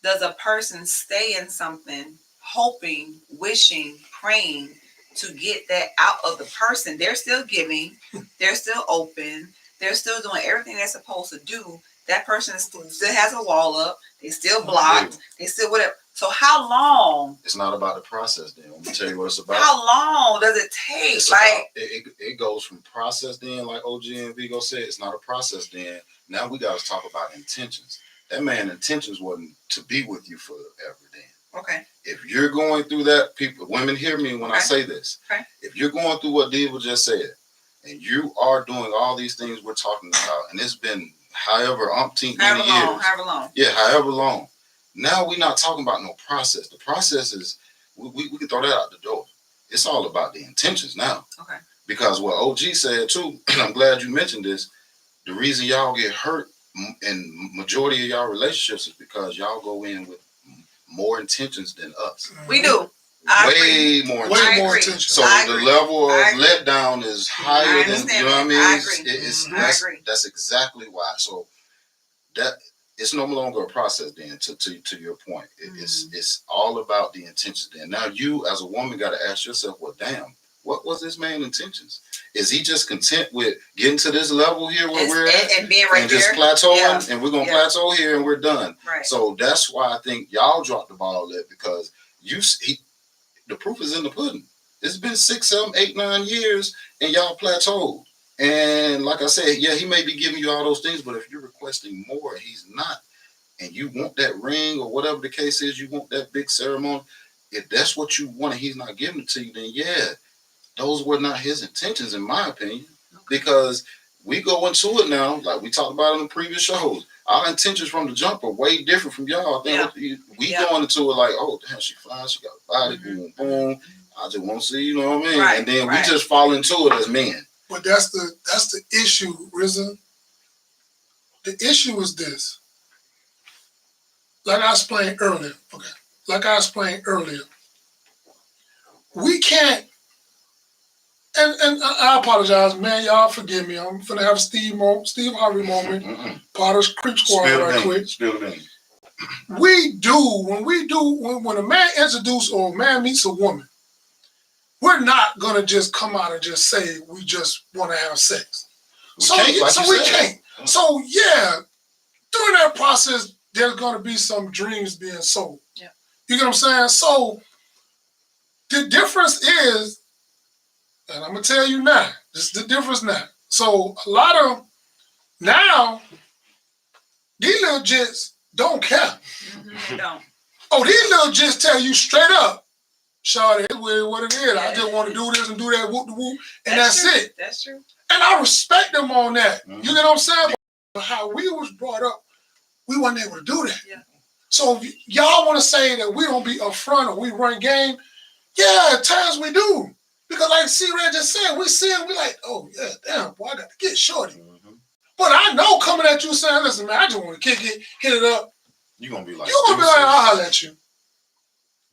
does a person stay in something, hoping, wishing, praying to get that out of the person? They're still giving, they're still open, they're still doing everything they're supposed to do. that person still has a wall up. They still blocked. They still whatever. So how long? It's not about the process. Then I'm gonna tell you what it's about. How long does it take? It's Like it goes from process. Then, like OG and Vigo said, it's not a process. Then now we got to talk about intentions. That man intentions wasn't to be with you forever. Then okay. if you're going through that, women hear me when I say this. Okay. If you're going through what Diva just said, and you are doing all these things we're talking about, and it's been however umpteen many years, however long. Yeah, however long. Now we're not talking about no process. The process is we can throw that out the door. It's all about the intentions now. Okay. Because what OG said too, and I'm glad you mentioned this, the reason y'all get hurt in majority of y'all relationships is because y'all go in with more intentions than us. We do. Way more intentions. So the level of letdown is higher than, you know what I mean? I agree. That's exactly why. So that it's no longer a process then, to your point. It's all about the intentions then. Now you as a woman got to ask yourself, well, damn, what was this man's intentions? Is he just content with getting to this level here where we're at and being right and just there? plateauing and we're going to plateau here and we're done. Right. So that's why I think y'all dropped the ball there, because the proof is in the pudding. It's been 6, 7, 8, 9 years and y'all plateaued. And like I said, yeah, he may be giving you all those things, but if you're requesting more and he's not, and you want that ring or whatever the case is, you want that big ceremony, if that's what you want and he's not giving it to you, then yeah, those were not his intentions, in my opinion. Because we go into it now, like we talked about in the previous shows, our intentions from the jump are way different from y'all. I think we going into it like, oh, damn, she fine, she got a body, boom, boom. I just want to see, you know what I mean? Right, and then we just fall into it as men. But that's the issue, Rizza. The issue is this. Like I explained earlier, we can't, and I apologize, man, y'all forgive me. I'm finna have a Steve Harvey moment, part of Creep Squad right quick. Spill the beans. When a man introduces or a man meets a woman, we're not gonna just come out and just say we just want to have sex. We can't. So yeah, during that process, there's gonna be some dreams being sold. Yeah. You get what I'm saying? So the difference is, and I'm gonna tell you now, this is the difference now. So a lot of now, these little jits don't care. They don't. Oh, these little jits tell you straight up, Shawty, it's what it is. I just want to do this and do that, whoop the whoop, and that's it. That's true. And I respect them on that. You get what I'm saying? But how we was brought up, we weren't able to do that. Yeah. So if y'all want to say that we don't be upfront or we run game, yeah, at times we do. Because like C-Red just said, we see it, we like, oh yeah, damn, boy, I got to get Shorty. But I know coming at you saying, listen, man, I just want to kick it, hit it up. You're going to be like, I'll holler at you.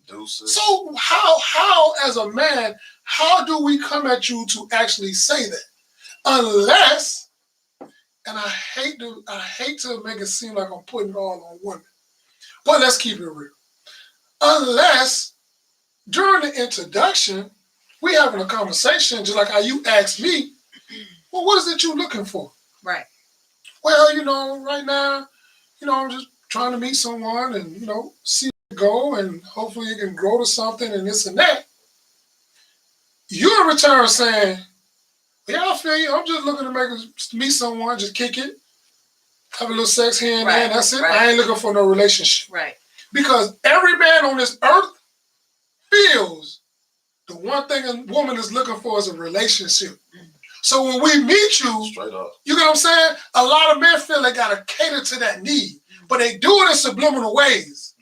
Deuces. So how as a man, how do we come at you to actually say that? Unless, and I hate to make it seem like I'm putting it all on women, but let's keep it real. Unless during the introduction, we having a conversation, just like how you asked me, well, what is it you looking for? Right. Well, right now, I'm just trying to meet someone and, see it go and hopefully it can grow to something and this and that. You in return saying, yeah, I feel you. I'm just looking to meet someone, just kick it, have a little sex here and there, and that's it. I ain't looking for no relationship. Right. Because every man on this earth feels the one thing a woman is looking for is a relationship. So when we meet you, straight up, you get what I'm saying? A lot of men feel they gotta cater to that need, but they do it in subliminal ways.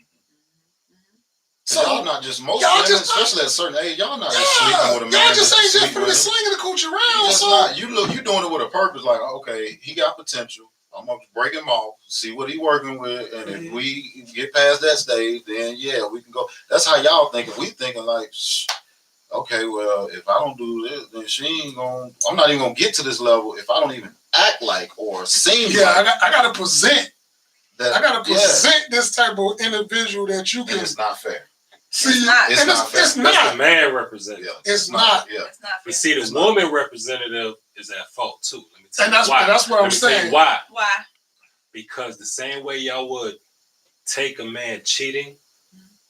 So y'all not just most women, especially at a certain age, y'all not just sleeping with a man. Y'all just ain't just from the slinging the cooch around. You doing it with a purpose, like, okay, he got potential. I'm gonna break him off, see what he working with, and if we get past that stage, then yeah, we can go. That's how y'all thinking. We thinking like, okay, well, if I don't do this, then she ain't gonna. I'm not even gonna get to this level if I don't even act like or seem. Yeah, like I gotta present. I gotta present this type of individual that you can. And it's not fair. See, it's not. It's not. That's the man representative. Yeah, it's not. Yeah. It's not fair. But see, the woman representative is at fault too. Let me tell And you why. that's what I'm saying. Why? Why? because the same way y'all would take a man cheating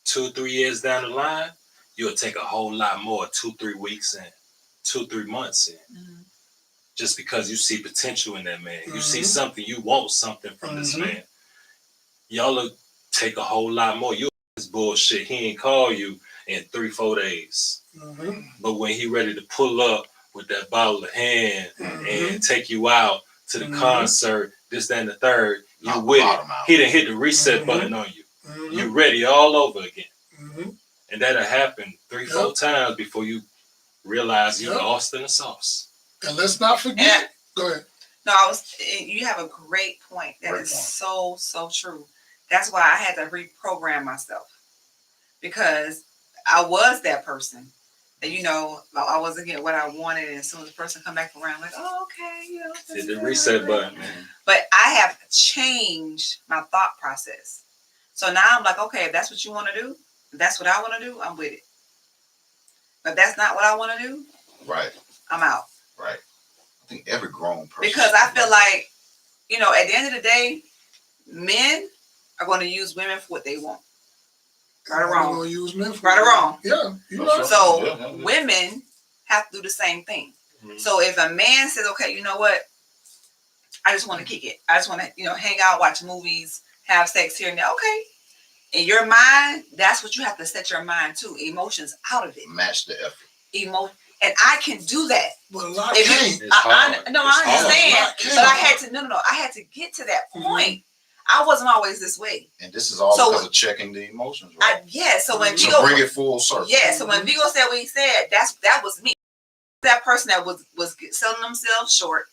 2-3 years down the line, you'll take a whole lot more 2-3 weeks in, 2-3 months in. Mm-hmm. Just because you see potential in that man. You see Mhm. something, you want something from this Mhm. man. Y'all will take a whole lot more. You this bullshit. He ain't call you in 3-4 days. Mhm. But when he ready to pull up with that bottle of hand Mhm. and take you out to the Mhm. concert, this, that, and the third, you Knock the with it. bottom out. He done hit the reset Mhm. button on you. Mhm. You ready all over again. Mhm. And that'll happen 3-4 times before you realize you Yep. lost in the sauce. And let's not forget. Go ahead. No, you have a great point. That Great is point. so true. That's why I had to reprogram myself, because I was that person that, I wasn't getting what I wanted, and as soon as the person come back around, like, oh, okay, Hit the reset button, man. But I have changed my thought process. So now I'm like, okay, if that's what you want to do, if that's what I want to do, I'm with it. But if that's not what I want to do, Right. I'm out. Right. I think every grown person. Because I feel like, at the end of the day, men are going to use women for what they want. Right or wrong? Gonna use men for Right or wrong? Yeah. You That's know. right. So Yeah. women have to do the same thing. Mhm. So if a man says, okay, you know what? I just want to kick it. I just want to, hang out, watch movies, have sex here and there. Okay. In your mind, that's what you have to set your mind to. Emotions out of it. Match the effort. And I can do that. But a lot If you- can't. It's hard. I It's hard. understand. It's But I hard. had to, no. I had to get to that point. I wasn't always this way. And this is all So- because of checking the emotions, right? So when To Vigo, bring it full circle. so when Vigo said what he said, that was me. That person that was selling themselves short.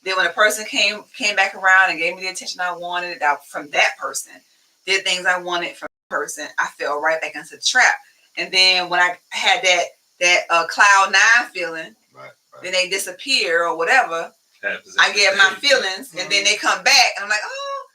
Then when a person came back around and gave me the attention I wanted from that person, did things I wanted from that person, I fell right back into the trap. And then when I had that cloud 9 feeling, Right. then they disappear or whatever. Happens I every get my day. feelings, and then they come back, and I'm like, oh,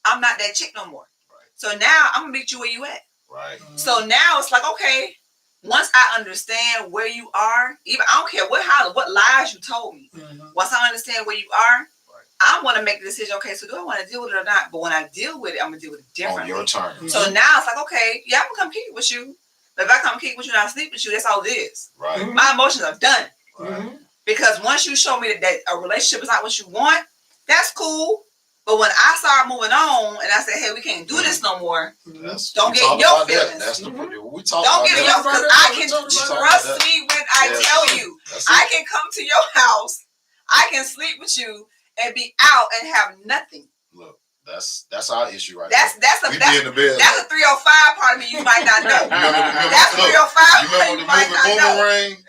I'm not that chick no more. Right. So now I'm gonna meet you where you at. Right. So now it's like, okay, once I understand where you are, even I don't care what lies you told me. Mhm. Once I understand where you are, Right. I want to make the decision. Okay, so do I want to deal with it or not? But when I deal with it, I'm gonna deal with it differently. On your terms. So now it's like, okay, yeah, I'm gonna come kick with you. But if I come kick with you and I sleep with you, that's all it is. Right. Mhm. My emotions are done. Right. Mhm. Because once you show me that a relationship is not what you want, that's cool. But when I start moving on and I say, hey, we can't do this no more, don't we get talk your about that. feelings. That's we talk Don't about get that. your because I can trust me when I Yeah. tell you. That's I it. can come to your house, I can sleep with you and be out and have nothing. Look, that's our issue right That's now. We be in the bed. that's a 305 part of me you might not know. That's a 305 You part remember you the might movie not know. Boomerang?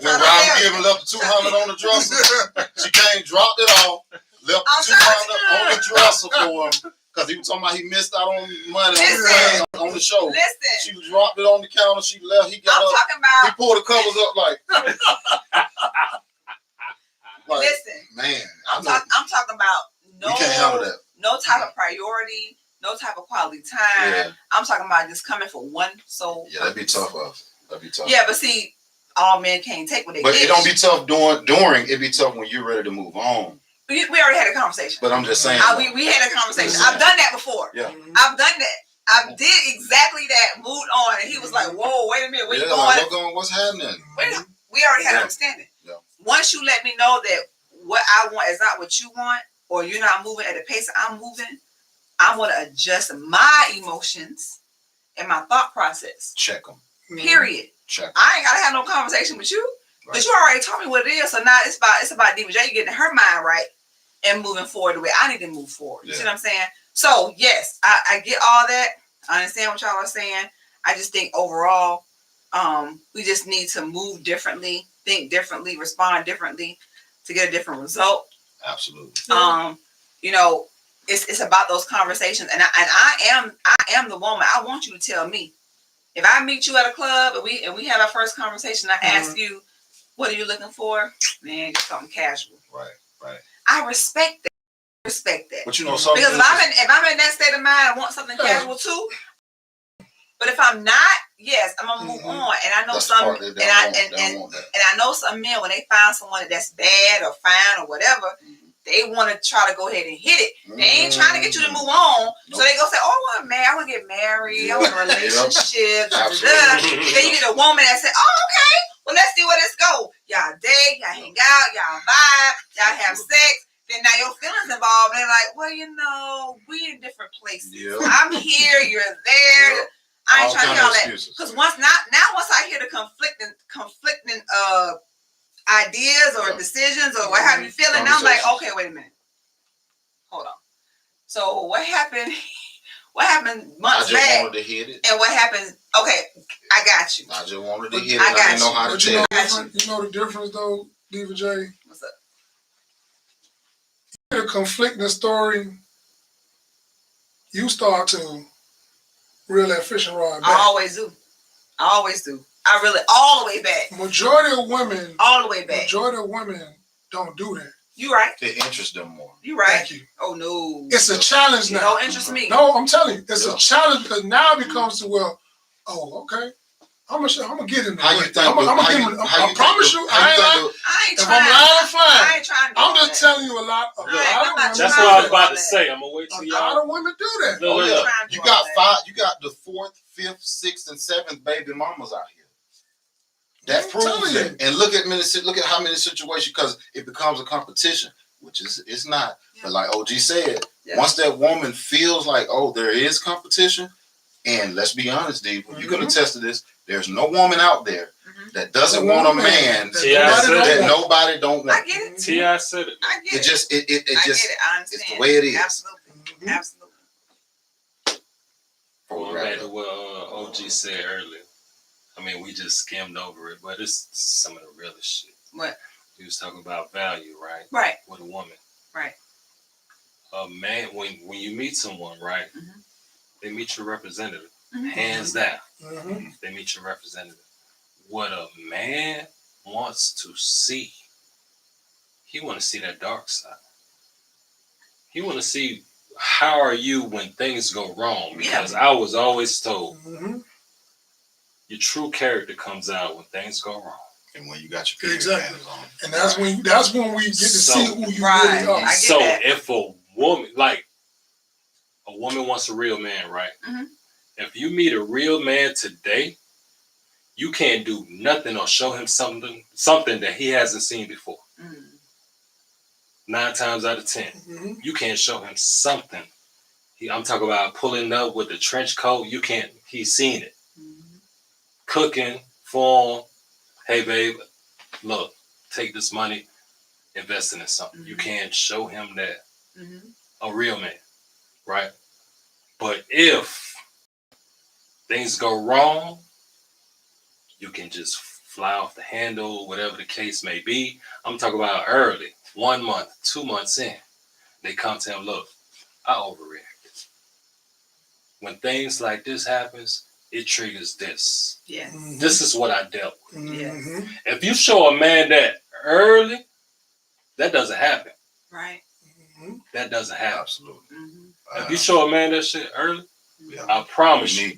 When Robin giving up 200 on the dresser, she came, dropped it off, left I'm 200 on the dresser for him because he was talking about he missed out on money on the show. Listen, She dropped it on the counter. She left. He got I'm up. talking He about. pulled the covers up like Listen, man. I'm talking about We can't handle that. no type of priority, no type of quality time. Yeah. I'm talking about just coming for one sole. Yeah, that'd be tough for us. That'd be tough. Yeah, but see, all men can't take what they But get. it don't be tough during. It'd be tough when you're ready to move on. We already had a conversation. But I'm just saying. We had a conversation. Yeah. I've done that before. Yeah. I've done that. I did exactly that. Moved on, and he was like, "Whoa, wait a minute, where you going?" What's happening? We already had an understanding. Yeah. Once you let me know that what I want is not what you want, or you're not moving at the pace I'm moving, I want to adjust my emotions and my thought process. Check them. Period. Check 'em. I ain't gotta have no conversation with you, Right. because you already told me what it is. So now it's about DBJ getting her mind right and moving forward the way I need to move forward. You see what I'm saying? So yes, I get all that. I understand what y'all are saying. I just think overall, we just need to move differently, think differently, respond differently to get a different result. Absolutely. It's about those conversations, and I am the woman. I want you to tell me if I meet you at a club and we have our first conversation. I ask you, what are you looking for? Man, just something casual. Right. I respect that. But you know something. Because if I'm in that state of mind, I want something casual too. But if I'm not, yes, I'm gonna move on. And I know some, and I know some men when they find someone that's bad or fine or whatever, they want to try to go ahead and hit it. They ain't trying to get you to move on. So they go say, oh, I want to get married. I want a relationship. Then you get a woman that say, oh, okay, well, let's see where this go. Y'all date, y'all hang out, y'all vibe, y'all have sex. Then now your feelings involved. They're like, well, we in different places. I'm here, you're there. I ain't trying to hear all that. Because once I hear the conflicting ideas or decisions or what have you feeling, I'm like, okay, wait a minute. Hold on. So what happened? What happened months back? I just wanted to hit it. And what happened? Okay, I got you. I just wanted to hit it. I didn't know how to tell. You know the difference though, Diva J? What's up? You hear a conflicting story, you start to reel that fishing rod back. I always do. I reel it all the way back. Majority of women. All the way back. Majority of women don't do that. You right. It interests them more. You right. Thank you. Oh no. It's a challenge now. It don't interest me. No, I'm telling you, it's a challenge because now it becomes to okay. I'm gonna get in there. How you think? I promise you, I ain't trying. If I'm lying, fine. I ain't trying to I'm just telling you a lot of women. That's what I was about to say. I'm gonna wait till y'all. A lot of women do that. Oh yeah. You got 5. You got the 4th, 5th, 6th, and 7th baby mamas out here. That proves it. And look at how many situations, because it becomes a competition, which it's not. Yeah. But like OG said, once that woman feels like, there is competition, and let's be honest, Dave, you can attest to this. There's no woman out there that doesn't want a man that nobody don't want. I get it. T.I. said it. I get it. Just it I get it. I understand. It's the way it is. Absolutely. Absolutely. Going back to what OG said earlier. I mean, we just skimmed over it, but it's some of the realest shit. What? He was talking about value, right? Right. With a woman. Right. A man, when you meet someone, right, they meet your representative. Hands down. They meet your representative. What a man wants to see, he want to see that dark side. He want to see how are you when things go wrong. Because I was always told your true character comes out when things go wrong. And when you got your feelings on. And that's when we get to see who you really are. So if a woman wants a real man, right? If you meet a real man today, you can't do nothing or show him something that he hasn't seen before. 9 times out of 10, you can't show him something. I'm talking about pulling up with the trench coat. You can't. He's seen it. Cooking, form. Hey, babe, look, take this money, invest in something. You can't show him that. A real man, right? But if things go wrong, you can just fly off the handle, whatever the case may be. I'm talking about early, 1 month, 2 months in. They come to him, look, I overreacted. When things like this happens, it triggers this. Yes. This is what I dealt with. Yes. If you show a man that early, that doesn't happen. Right. That doesn't happen. Absolutely. If you show a man that shit early, I promise you.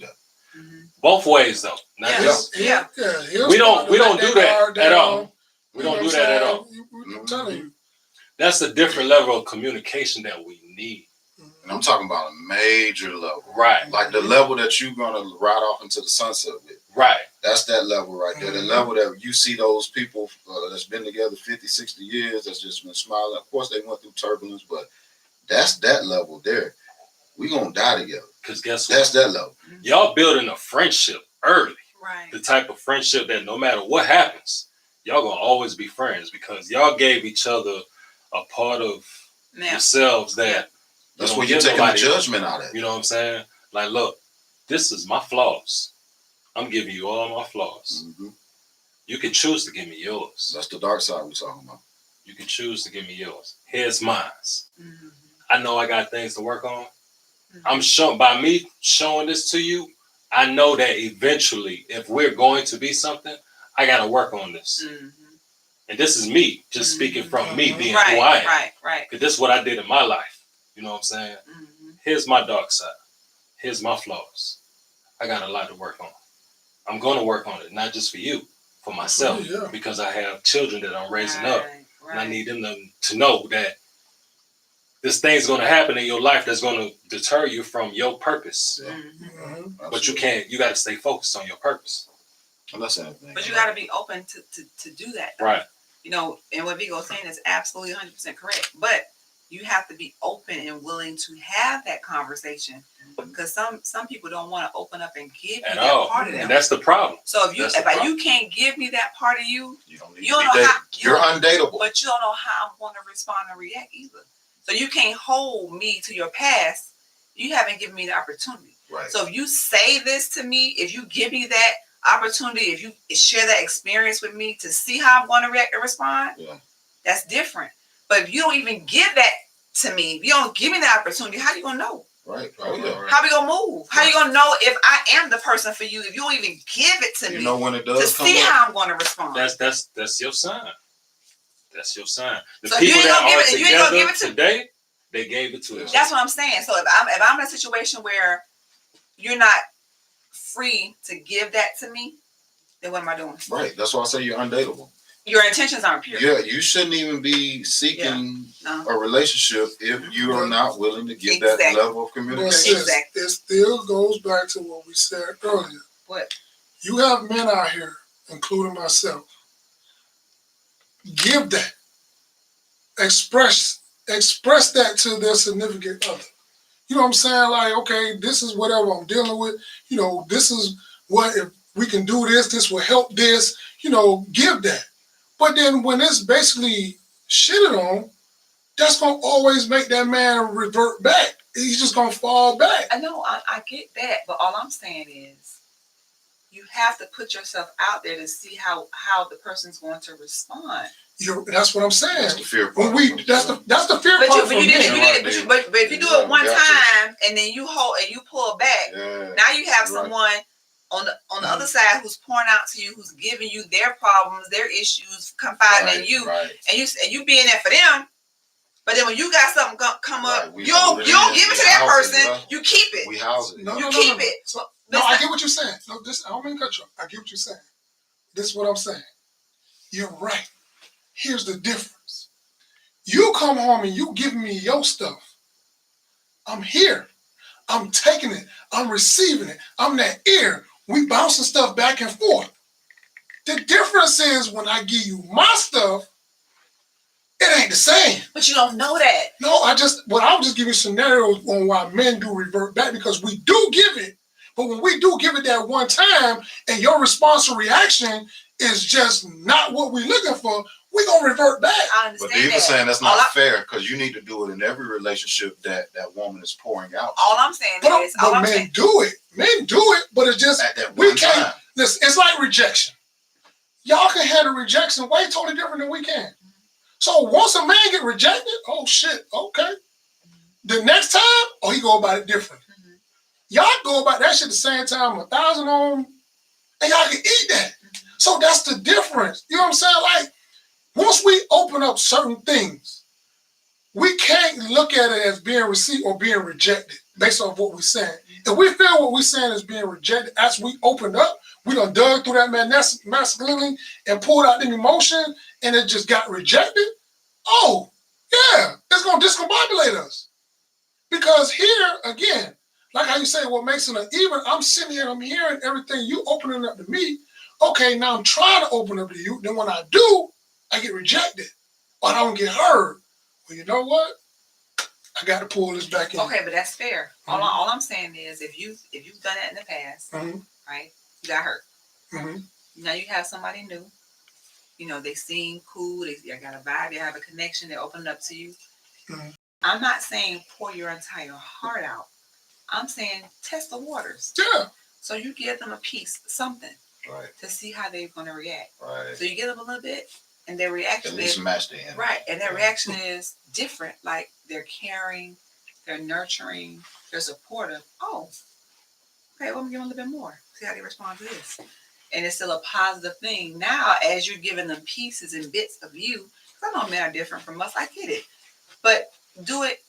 Both ways though. Not just, we don't do that at all. We don't do that at all. I'm telling you. That's a different level of communication that we need. And I'm talking about a major level. Right. Like the level that you're going to ride off into the sunset with. Right. That's that level right there. The level that you see those people that's been together 50, 60 years, that's just been smiling. Of course, they went through turbulence, but that's that level there. We're going to die together. Because guess what? That's that level. Y'all building a friendship early. Right. The type of friendship that no matter what happens, y'all going to always be friends because y'all gave each other a part of yourselves that that's what you're taking the judgment out of. You know what I'm saying? Like, look, this is my flaws. I'm giving you all my flaws. You can choose to give me yours. That's the dark side we're talking about. You can choose to give me yours. Here's mine. I know I got things to work on. I'm sure by me showing this to you, I know that eventually, if we're going to be something, I got to work on this. And this is me, just speaking from me being who I am. Right. Because this is what I did in my life. You know what I'm saying? Here's my dark side. Here's my flaws. I got a lot to work on. I'm going to work on it, not just for you, for myself, because I have children that I'm raising up. And I need them to know that this thing's going to happen in your life that's going to deter you from your purpose. Yeah. Mhm. But you got to stay focused on your purpose. Well, that's anything. But you got to be open to do that. Though. Right. You know, and what Vigo's saying is absolutely 100% correct. But you have to be open and willing to have that conversation, because some people don't want to open up and give you At that all. part of them. And that's the problem. So if That's the problem. you can't give me that part of you, You don't need you to don't be know dated. how You're undateable. but you don't know how I'm going to respond and react either. So you can't hold me to your past. You haven't given me the opportunity. Right. So if you say this to me, if you give me that opportunity, if you share that experience with me to see how I'm going to react and respond, Yeah. that's different. But if you don't even give that to me, if you don't give me the opportunity, how you going to know? Right. Oh, yeah. How we going to move? How you going to know if I am the person for you if you don't even give it to You me know when it to does come see up. how I'm going to respond? That's your sign. That's your sign. The So you people ain't that gonna give are it- you ain't gonna together give it to- today, they gave it to us. That's what I'm saying. So if I'm in a situation where you're not free to give that to me, then what am I doing? Right. That's why I say you're undateable. Your intentions aren't pure. Yeah, you shouldn't even be seeking No. a relationship if you are not willing to give that Exactly. level of But communication. sis, it still goes back to what we said earlier. What? You have men out here, including myself, give that. Express that to their significant other. You know what I'm saying? Like, okay, this is whatever I'm dealing with. You know, this is what, if we can do this will help this. You know, give that. But then when it's basically shitted on, that's going to always make that man revert back. He's just going to fall back. I know, I get that, but all I'm saying is you have to put yourself out there to see how the person's going to respond. That's what I'm saying. That's the fear When part. that's the fear But part you for did me. it, but if you do it one Yeah, time and then you hold and you pull back, Yeah. now you have Right. someone on the other side who's pouring out to you, who's giving you their problems, their issues, confiding in you, Right. and you being there for them. But then when you got something come up, Right, we you don't hold it give in. it We to that house it, person. yeah. You keep it. We house it. No, You no, keep no. it. So, But no, I it's get what you're saying. No, I don't mean to cut you off. I get what you're saying. This is what I'm saying. You're right. Here's the difference. You come home and you give me your stuff. I'm here. I'm taking it. I'm receiving it. I'm that ear. We bouncing stuff back and forth. The difference is when I give you my stuff, it ain't the same. But you don't know that. No, I was just giving scenarios on why men do revert back, because we do give it. But when we do give it that one time and your response or reaction is just not what we're looking for, we're going to revert back. I But understand Diva's that. saying that's not fair, because you need to do it in every relationship that woman is pouring out. All I'm saying But is, all I'm men saying, do it. Men do it, but it's just, At that we one can't. time. Listen, it's like rejection. Y'all can handle rejection way totally different than we can. So once a man get rejected, oh shit, okay. The next time, oh, he go about it different. Mhm. Y'all go about that shit the same time, 1,000 on, and y'all can eat that. So that's the difference. You know what I'm saying? Like, once we open up certain things, we can't look at it as being received or being rejected based on what we're saying. If we feel what we're saying is being rejected, as we opened up, we done dug through that masculinity and pulled out the emotion, and it just got rejected. Oh, yeah, it's going to discombobulate us. Because here, again, like how you say, what makes it uneven, I'm sitting here, I'm hearing everything you opening up to me. Okay, now I'm trying to open up to you. Then when I do, I get rejected or I don't get heard. Well, you know what? I got to pull this back in. okay, but that's fair. Mhm. All I'm saying is, if you've done that in the past, Mhm. right? You got hurt. Mhm. Now you have somebody new. You know, they seem cool. They got a vibe. They have a connection. They're opening up to you. Mhm. I'm not saying pour your entire heart out. I'm saying test the waters. Yeah. So you give them a piece, something, Right. to see how they're going to react. Right. So you give them a little bit, and their At reaction least is match the end. right, and their reaction is different. Like they're caring, they're nurturing, they're supportive. Oh, okay, well, I'm giving a little bit more. See how they respond to this, and it's still a positive thing. Now, as you're giving them pieces and bits of you, because I know men are different from us. I get it, but do it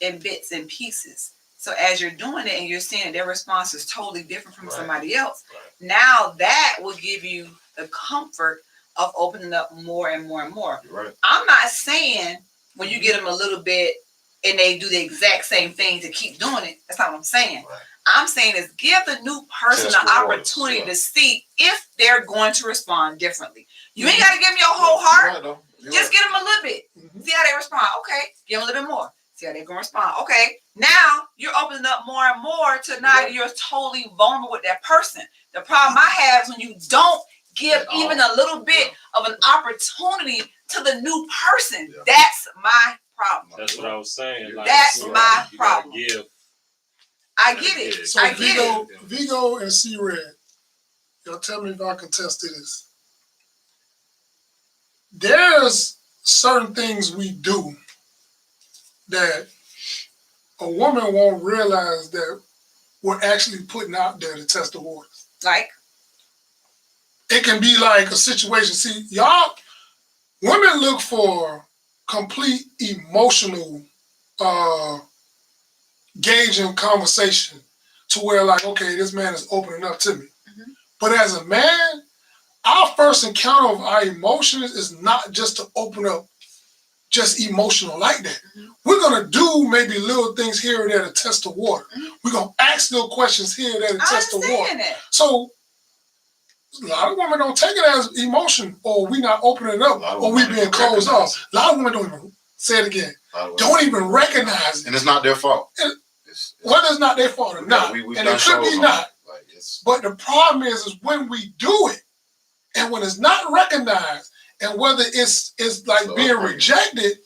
in bits and pieces. So as you're doing it and you're seeing their response is totally different from Right. somebody else, Right. now that will give you the comfort of opening up more and more and more. You're right. I'm not saying when you get them a little bit, and they do the exact same things and keep doing it. That's not what I'm saying. Right. I'm saying is give the new person Test an the waters, opportunity yeah. to see if they're going to respond differently. You ain't got to give them your whole heart. Right, though. You're Just right. give them a little bit. Mhm. See how they respond. Okay, give them a little bit more. See how they're going to respond. Okay, now you're opening up more and more to now Right. you're totally vulnerable with that person. The problem I have is when you don't give At even all. a little bit of an opportunity to the new person. Yeah. That's my problem. That's what I was saying. Like, That's you my gotta problem. Give. I get it. So I get it. Vigo and C Red, y'all tell me if I can test to this. There's certain things we do that a woman won't realize that we're actually putting out there to test the waters. Like, It can be like a situation. See, y'all, women look for complete emotional gauging conversation to where like, okay, this man is opening up to me. Mhm. But as a man, our first encounter of our emotions is not just to open up just emotional like that. Mhm. We're gonna do maybe little things here and there to test the water. Mhm. We're gonna ask little questions here and there to I test the water. understand that. So a lot of women don't take it as emotion, or we not opening it up, A lot of or we women being don't closed recognize off. A lot of women don't even say it again. Don't even recognize it. And it's not their fault. Whether it's not their fault or not, We've and done it could be shows on not. it. Like it's But the problem is when we do it, and when it's not recognized, and whether it's like So being upbringing. rejected,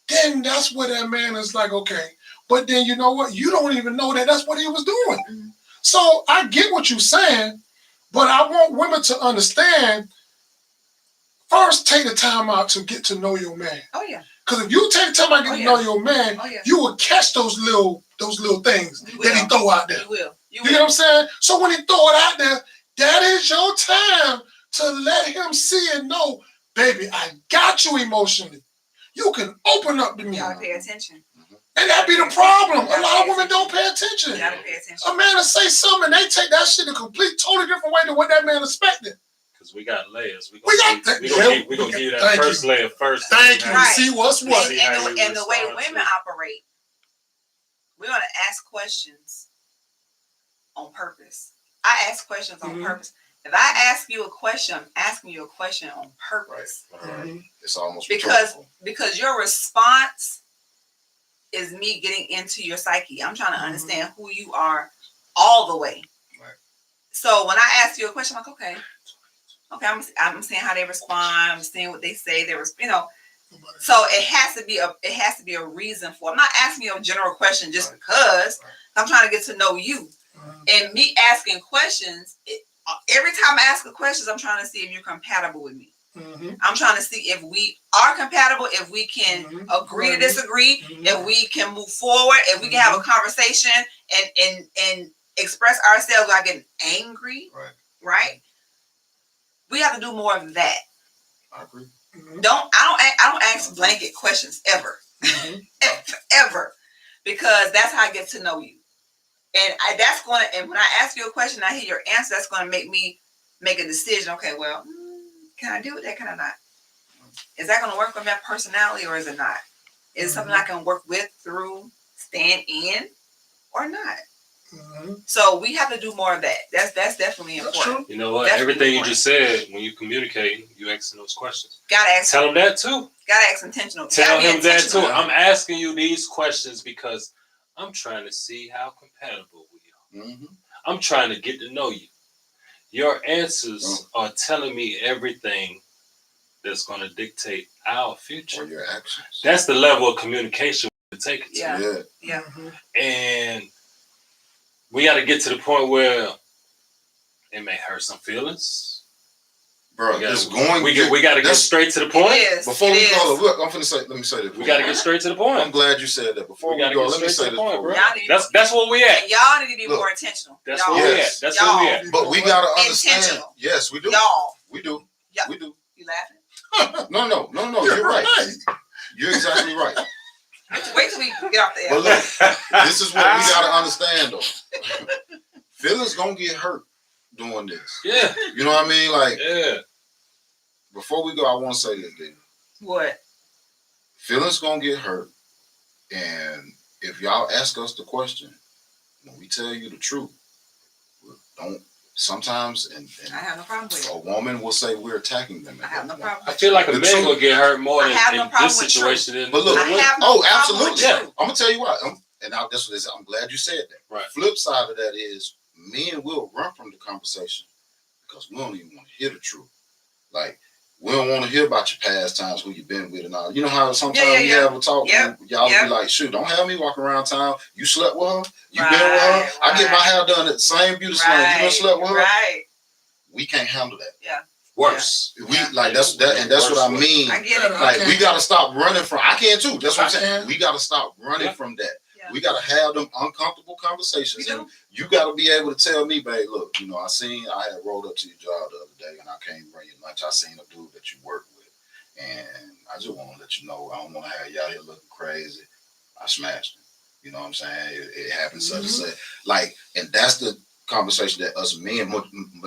then that's where that man is like, okay. But then you know what? You don't even know that that's what he was doing. Mhm. So I get what you're saying, but I want women to understand. First, take the time out to get to know your man. Oh yeah. Because if you take the time out to get Oh, to yeah. know your man, Oh yeah. you will catch those little things You that he will. throw out there. You will. You get what I'm saying? So when he throw it out there, that is your time to let him see and know, baby, I got you emotionally. You can open up to me. You gotta pay attention. And that be the problem. A lot of women don't pay You attention. gotta pay attention. A man will say something and they take that shit a complete, totally different way than what that man expected. Because we got layers. We got that. We gonna give you that Thank first you. layer first. Thank you. Right. See what's what. See how you And the way respond women to it. operate, we want to ask questions on purpose. I ask questions on Mhm. purpose. If I ask you a question, I'm asking you a question on purpose. Mhm. it's almost Because rhetorical. your response is me getting into your psyche. I'm trying to Mhm. understand who you are all the way. Right. So when I ask you a question, I'm like, okay, I'm seeing how they respond. I'm seeing what they say. So it has to be a reason for it. I'm not asking you a general question just Right. because. Right. I'm trying to get to know you. Mhm. And me asking questions, every time I ask a question, I'm trying to see if you're compatible with me. Mhm. I'm trying to see if we are compatible, if we can Mhm. agree to Right. disagree, Mhm. if we can move forward, if we can have a conversation and express ourselves without getting angry. Right. Right? We have to do more of that. I agree. Mhm. I don't ask blanket questions ever. Mhm. Ever. Because that's how I get to know you. And when I ask you a question, I hear your answer, that's gonna make me make a decision. Okay, well, can I deal with that? Can I not? Is that gonna work with that personality or is it not? Is it something I can work with, through, stand in, or not? Mhm. So we have to do more of that. That's definitely That's important. true. You know what? That's Everything you important. just said, when you communicate, you asking those questions. Gotta ask Tell him that too. intentional. Tell Gotta be him that too. intentional. I'm asking you these questions because I'm trying to see how compatible we are. Mm-hmm. I'm trying to get to know you. Your answers are telling me everything that's going to dictate our Or future. your actions. That's the level of communication we take it to. Yeah. Yeah. Mhm. And we got to get to the point where it may hurt some feelings. Bro, it's going. We got to get straight to the point. It is. Before we go, look, let me say this. We got to get straight to the point. I'm glad you said that. Before we go, let me say this. Bro. Y'all need That's where we at. and y'all need to be more intentional. That's y'all. where we at. Yes. That's where we at. But we gotta understand. Intentional. Yes, we do. Y'all. We do. Yeah. We do. You laughing? No. You're right. You're exactly right. Wait till we get off the air. But look, this is what we gotta understand though. Feelings gonna get hurt doing this. Yeah. You know what I mean? Like, Yeah. before we go, I want to say this, dude. What? Feelings gonna get hurt. And if y'all ask us the question, when we tell you the truth, don't sometimes and I have no problem with a it. woman will say we're attacking them. I have no problem I with feel like a The man truth- will get hurt more I than have no in problem this with situation than But look, I have no oh, problem with absolutely. truth. I'm gonna tell you what. And now this is. I'm glad you said that. Right. Flip side of that is men will run from the conversation because we don't even want to hear the truth. Like we don't want to hear about your past times, who you've been with, and all. You know how sometimes Yeah, we yeah. have a talk, Yep, and y'all yep. be like, "Shoot, don't have me walking around town. You slept with her. You been with Right, her. I get my right. hair done at the same beauty salon. You done slept with her. Right. We can't handle that. Yeah. worse. We Yeah. like that's that, and that's what I mean. I get it. Like we gotta stop running from. I can too. That's what I'm I saying. can. We gotta stop running Yeah. from that. Yeah. We gotta have them uncomfortable We conversations, do. and you gotta be able to tell me, babe. Look, I had rolled up to your job the other day, and I came bring you lunch. I seen a dude that you work with, and I just want to let you know I don't want to have y'all here looking crazy. I smashed him. You know what I'm saying? It happened such and such. Like, and that's the conversation that us men,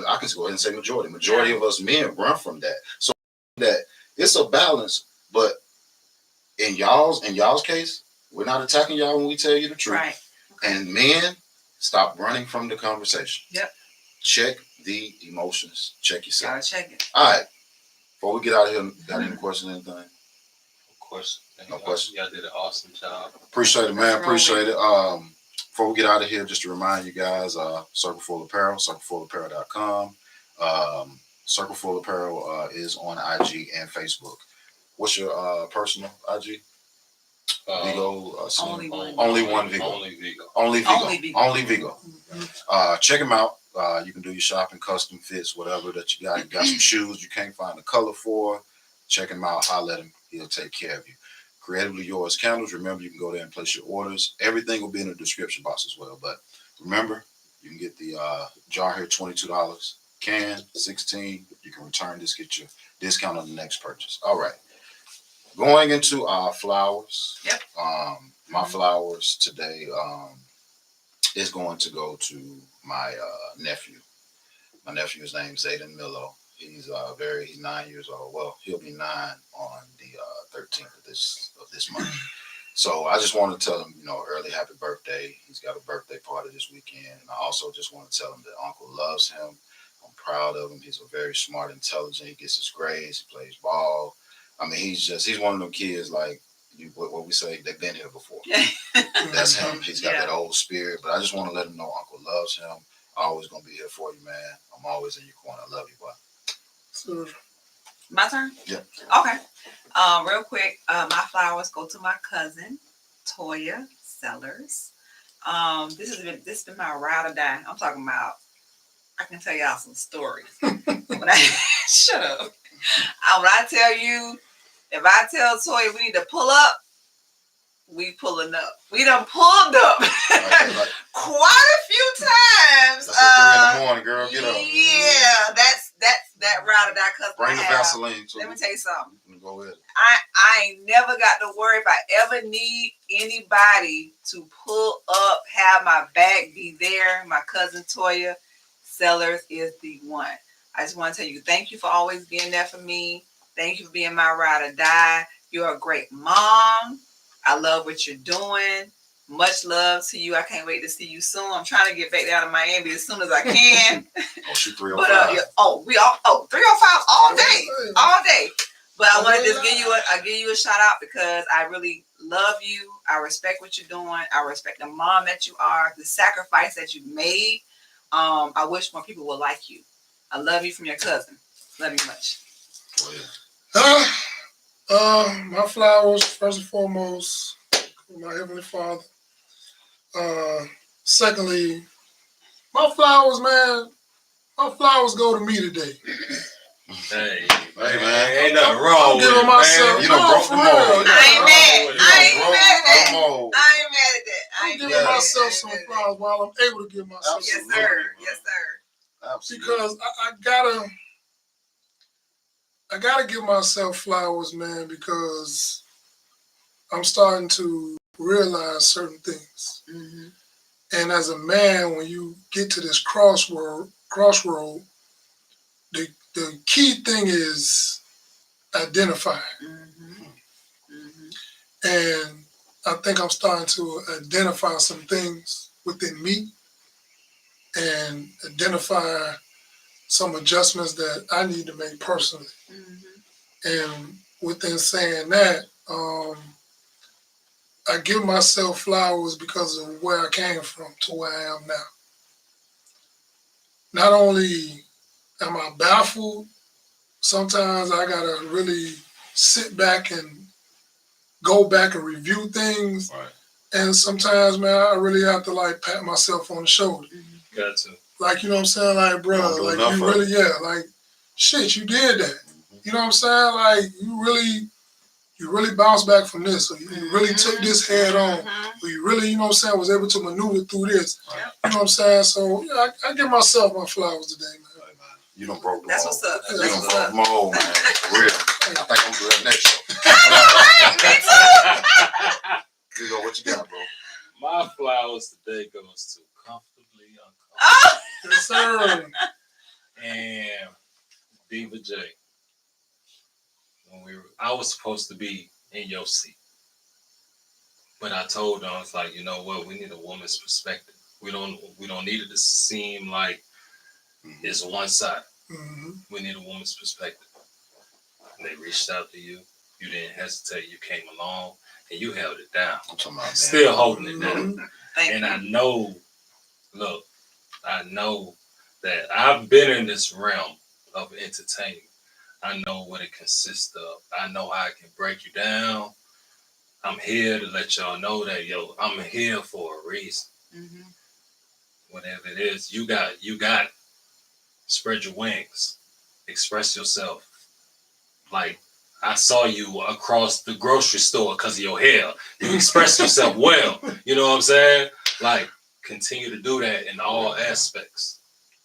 I can go ahead and say majority of us men run from that. So that it's a balance, but in y'all's case, we're not attacking y'all when we tell you the truth. Right. Okay. And men, stop running from the conversation. Yep. Check the emotions. Check yourself. Gotta check it. All right. Before we get out of here, got any questions, anything? Of course. No question. Y'all did an awesome job. Appreciate it, man. That's Appreciate it. Before we get out of here, just to remind you guys, Circle Full Apparel, circlefullapparel.com. Circle Full Apparel is on IG and Facebook. What's your personal IG? Vigo. Only one. Only one Vigo. Only Vigo. Only Vigo. Only Vigo. Only Vigo. Check him out. You can do your shopping, custom fits, whatever that you got. You got some shoes you can't find the color for. Check him out. Holler at him. He'll take care of you. Creatively Yours candles. Remember, you can go there and place your orders. Everything will be in the description box as well. But remember, you can get the jar here, $22. Can, $16. You can return this, get your discount on the next purchase. All right. Going into our flowers. Yep. My flowers today is going to go to my nephew. My nephew is named Zayden Millo. He's he's 9 years old. Well, he'll be 9 on the 13th of this month. So I just want to tell him, early happy birthday. He's got a birthday party this weekend. And I also just want to tell him that Uncle loves him. I'm proud of him. He's a very smart, intelligent. He gets his grades. He plays ball. I mean, he's one of them kids like what we say, they've been here before. That's him. He's got that old spirit. But I just want to let him know Uncle loves him. Always gonna be here for you, man. I'm always in your corner. I love you, boy. So, My turn? Yeah. Okay. Real quick, my flowers go to my cousin, Toya Sellers. This has been my ride or die. I'm talking about, I can tell y'all some stories. Shut up. When I tell you, if I tell Toya we need to pull up, we pulling up. We done pulled up quite a few times. That's at 3 in the morning, girl. Get up. Yeah, that's that ride or die cousin. Bring the Vaseline to Let me tell you something. Go ahead. I ain't never got to worry if I ever need anybody to pull up, have my back be there. My cousin Toya Sellers is the one. I just want to tell you, thank you for always being there for me. Thank you for being my ride or die. You're a great mom. I love what you're doing. Much love to you. I can't wait to see you soon. I'm trying to get back down to Miami as soon as I can. Shoot 305. But 305 all day. But I wanted to just give you a shout out because I really love you. I respect what you're doing. I respect the mom that you are, the sacrifice that you made. I wish more people would like you. I love you from your cousin. Love you much. my flowers, first and foremost, my Heavenly Father. Secondly, my flowers, man, my flowers go to me today. Hey, man. Ain't nothing wrong with it, myself, man. You done broke the mold. I ain't mad. I ain't mad at that. Mold. I ain't mad at that. I'm giving myself some flowers while I'm able to give myself Yes, some sir. flowers. Yes, sir. Absolutely. Because I gotta give myself flowers, man, because I'm starting to realize certain things. Mm-hmm. And as a man, when you get to this crossroad, the key thing is identifying. Mm-hmm. Mm-hmm. And I think I'm starting to identify some things within me and identify some adjustments that I need to make personally. And within saying that, I give myself flowers because of where I came from to where I am now. Not only am I baffled, sometimes I gotta really sit back and go back and review things. Right. And sometimes, man, I really have to like pat myself on the shoulder. Got to. Like, you know what I'm saying? Like, bro, Don't do like enough you of really, like, shit, you did that. You know what I'm saying? Like, you really bounced back from this, or you really took this head on, or you really, you know what I'm saying, was able to maneuver through this. Right. You know what I'm saying? So, yeah, I give myself my flowers today, man. You done broke the That's mold. what's up. You That's done what's broke up. the mold, man. For real. I think I'm gonna do that next show. You know what you got, bro? My flowers today goes to Comfortably Uncomfortable. Oh, Yes, sir. And Diva J. I was supposed to be in your seat. But I told them, I was like, you know what, we need a woman's perspective. We don't need it to seem like it's one side. We need a woman's perspective. And they reached out to you. You didn't hesitate. You came along and you held it down. I'm talking about Still holding it down. thank And you. I know that I've been in this realm of entertainment. I know what it consists of. I know how I can break you down. I'm here to let y'all know that, yo, I'm here for a reason. Whatever it is, you got it. Spread your wings. Express yourself. Like, I saw you across the grocery store because of your hair. You express yourself well. You know what I'm saying? Like, continue to do that in all aspects.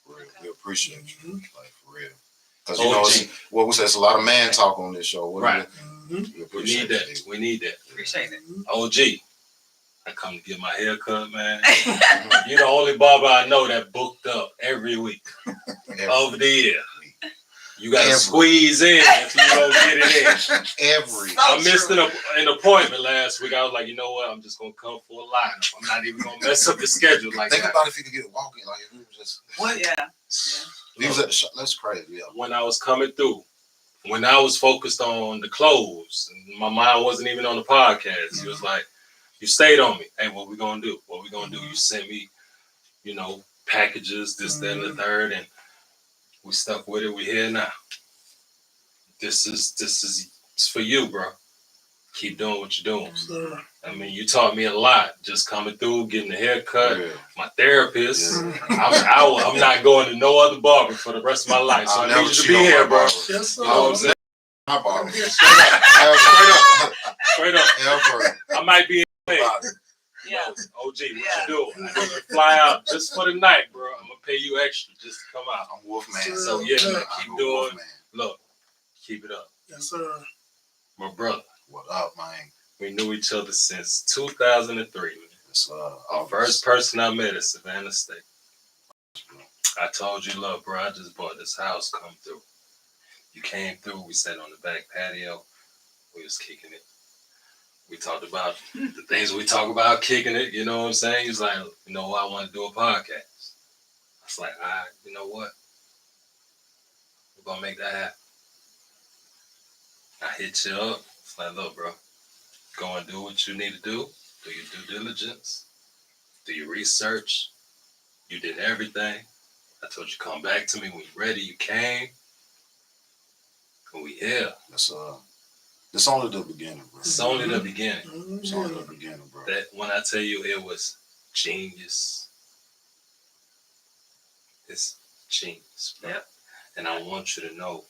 For real. We appreciate you. Like, for real. Because, you know, we say it's a lot of man talk on this show. Right. We appreciate that. We need that. Appreciate it. OG, I come to get my hair cut, man. You're the only barber I know that booked up every week of the year. You got to squeeze in if you don't get it in. I missed an appointment last week. I was like, you know what? I'm just going to come for a lineup. I'm not even going to mess up the schedule like Think that. about if you could get a walk-in. Like, if it was just... What? Yeah. He was at the shop. That's crazy. Yeah. When I was coming through, when I was focused on the clothes, and my mind wasn't even on the podcast, he was like, you stayed on me. Hey, what we going to do? What we going to do? You sent me, you know, packages, this, that, and the third, and we stuck with it. We here now. This is for you, bro. Keep doing what you're doing. I mean, you taught me a lot. Just coming through, getting a haircut. My therapist. I'm not going to no other barber for the rest of my life. So I need you to be here, bro. Yes, sir. You know what I'm saying? My barber. Straight up. I might be in LA. Yeah. OG, what you doing? I need you to fly out just for the night, bro. I'm gonna pay you extra just to come out. I'm Wolfman. So yeah, man, keep doing. Look, keep it up. Yes, sir. My brother. What up, man? We knew each other since 2003, man. It's The first person I met at Savannah State. I told you, look, bro, I just bought this house. Come through. You came through. We sat on the back patio. We was kicking it. We talked about the things we talk about, kicking it. You know what I'm saying? He's like, you know what? I want to do a podcast. I was like, all right, you know what? We're going to make that happen. I hit you up. It's like, look, bro, go and do what you need to do. Do your due diligence. Do your research. You did everything. I told you come back to me when you're ready. You came. And we here. It's only the beginning, bro. It's only the beginning. It's only the beginning, bro. That when I tell you it was genius, it's genius, bro. Yep. And I want you to know,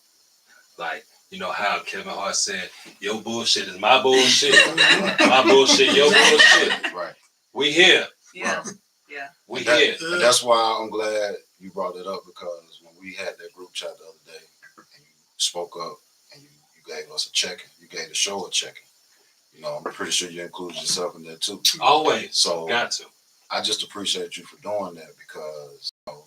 like, you know how Kevin Hart said, your bullshit is my bullshit. My bullshit, your bullshit. Right. We here. Yeah. Right. Yeah. We here. And that's why I'm glad you brought it up, because when we had that group chat the other day and you spoke up and you gave us a check-in, you gave the show a check-in. You know, I'm pretty sure you included yourself in that too. Always. So got to. I just appreciate you for doing that, because you know,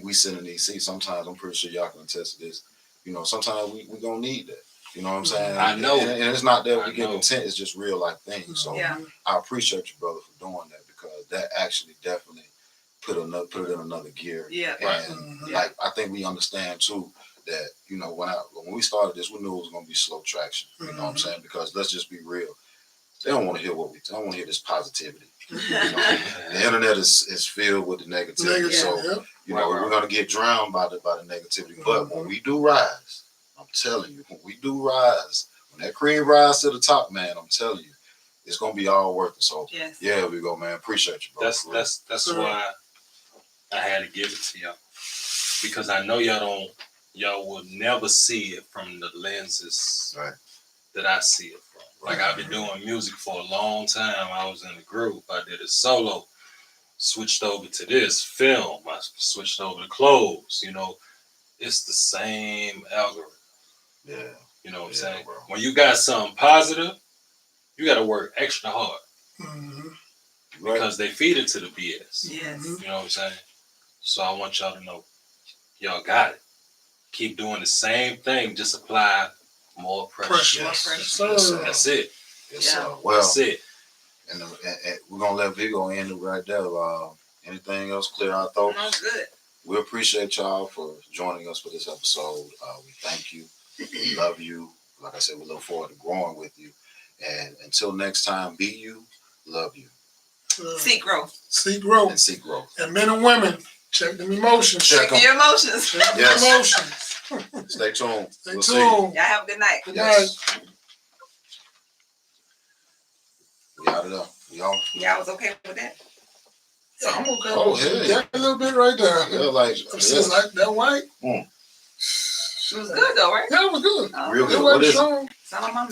we sit in these seats. Sometimes I'm pretty sure y'all can attest to this. You know, sometimes we gonna need that. You know what I'm saying? I know. And it's not that I we get know. content, it's just real life things. So Yeah. I appreciate you, brother, for doing that, because that actually definitely put it in another gear. Yeah. And like, I think we understand too that, you know, when we started this, we knew it was gonna be slow traction. You know what I'm saying? Because let's just be real. They don't want to hear they don't want to hear this positivity. You know, the internet is filled with the negativity. So you know, we're gonna get drowned by the negativity. But when we do rise, I'm telling you, when we do rise, when that cream rise to the top, man, I'm telling you, it's gonna be all worth it. So Yes. yeah, we go, man. Appreciate you, bro. That's why I had to give it to y'all, because I know y'all will never see it from the lenses that I see it from. Like, I've been doing music for a long time. I was in the group. I did a solo, switched over to this film. I switched over to clothes. You know, it's the same algorithm. Yeah. You know what I'm saying? Bro. When you got something positive, you got to work extra hard because they feed it to the BS. Yes. You know what I'm saying? So I want y'all to know, y'all got it. Keep doing the same thing. Just apply more pressure. Yes. That's it. Yes, Yeah. well, that's it. And we're gonna let Vigo end it right there. Anything else clear our thoughts? No, good. We appreciate y'all for joining us for this episode. We thank you. We love you. Like I said, we look forward to growing with you. And until next time, be you, love you. Seek growth. Seek growth. And seek growth. And men and women, check them emotions. Check your emotions. Check them emotions. Stay tuned. Stay We'll tuned. see you. Y'all have a good night. Good Yes. night. We out of there. We off. Y'all was okay with that? Yeah, I'm okay. Oh, with yeah. that a little bit right there. Yeah, like, Like that white. It was good though, right? Yeah, it was good. Real It good. wasn't What is it? strong. It's not on my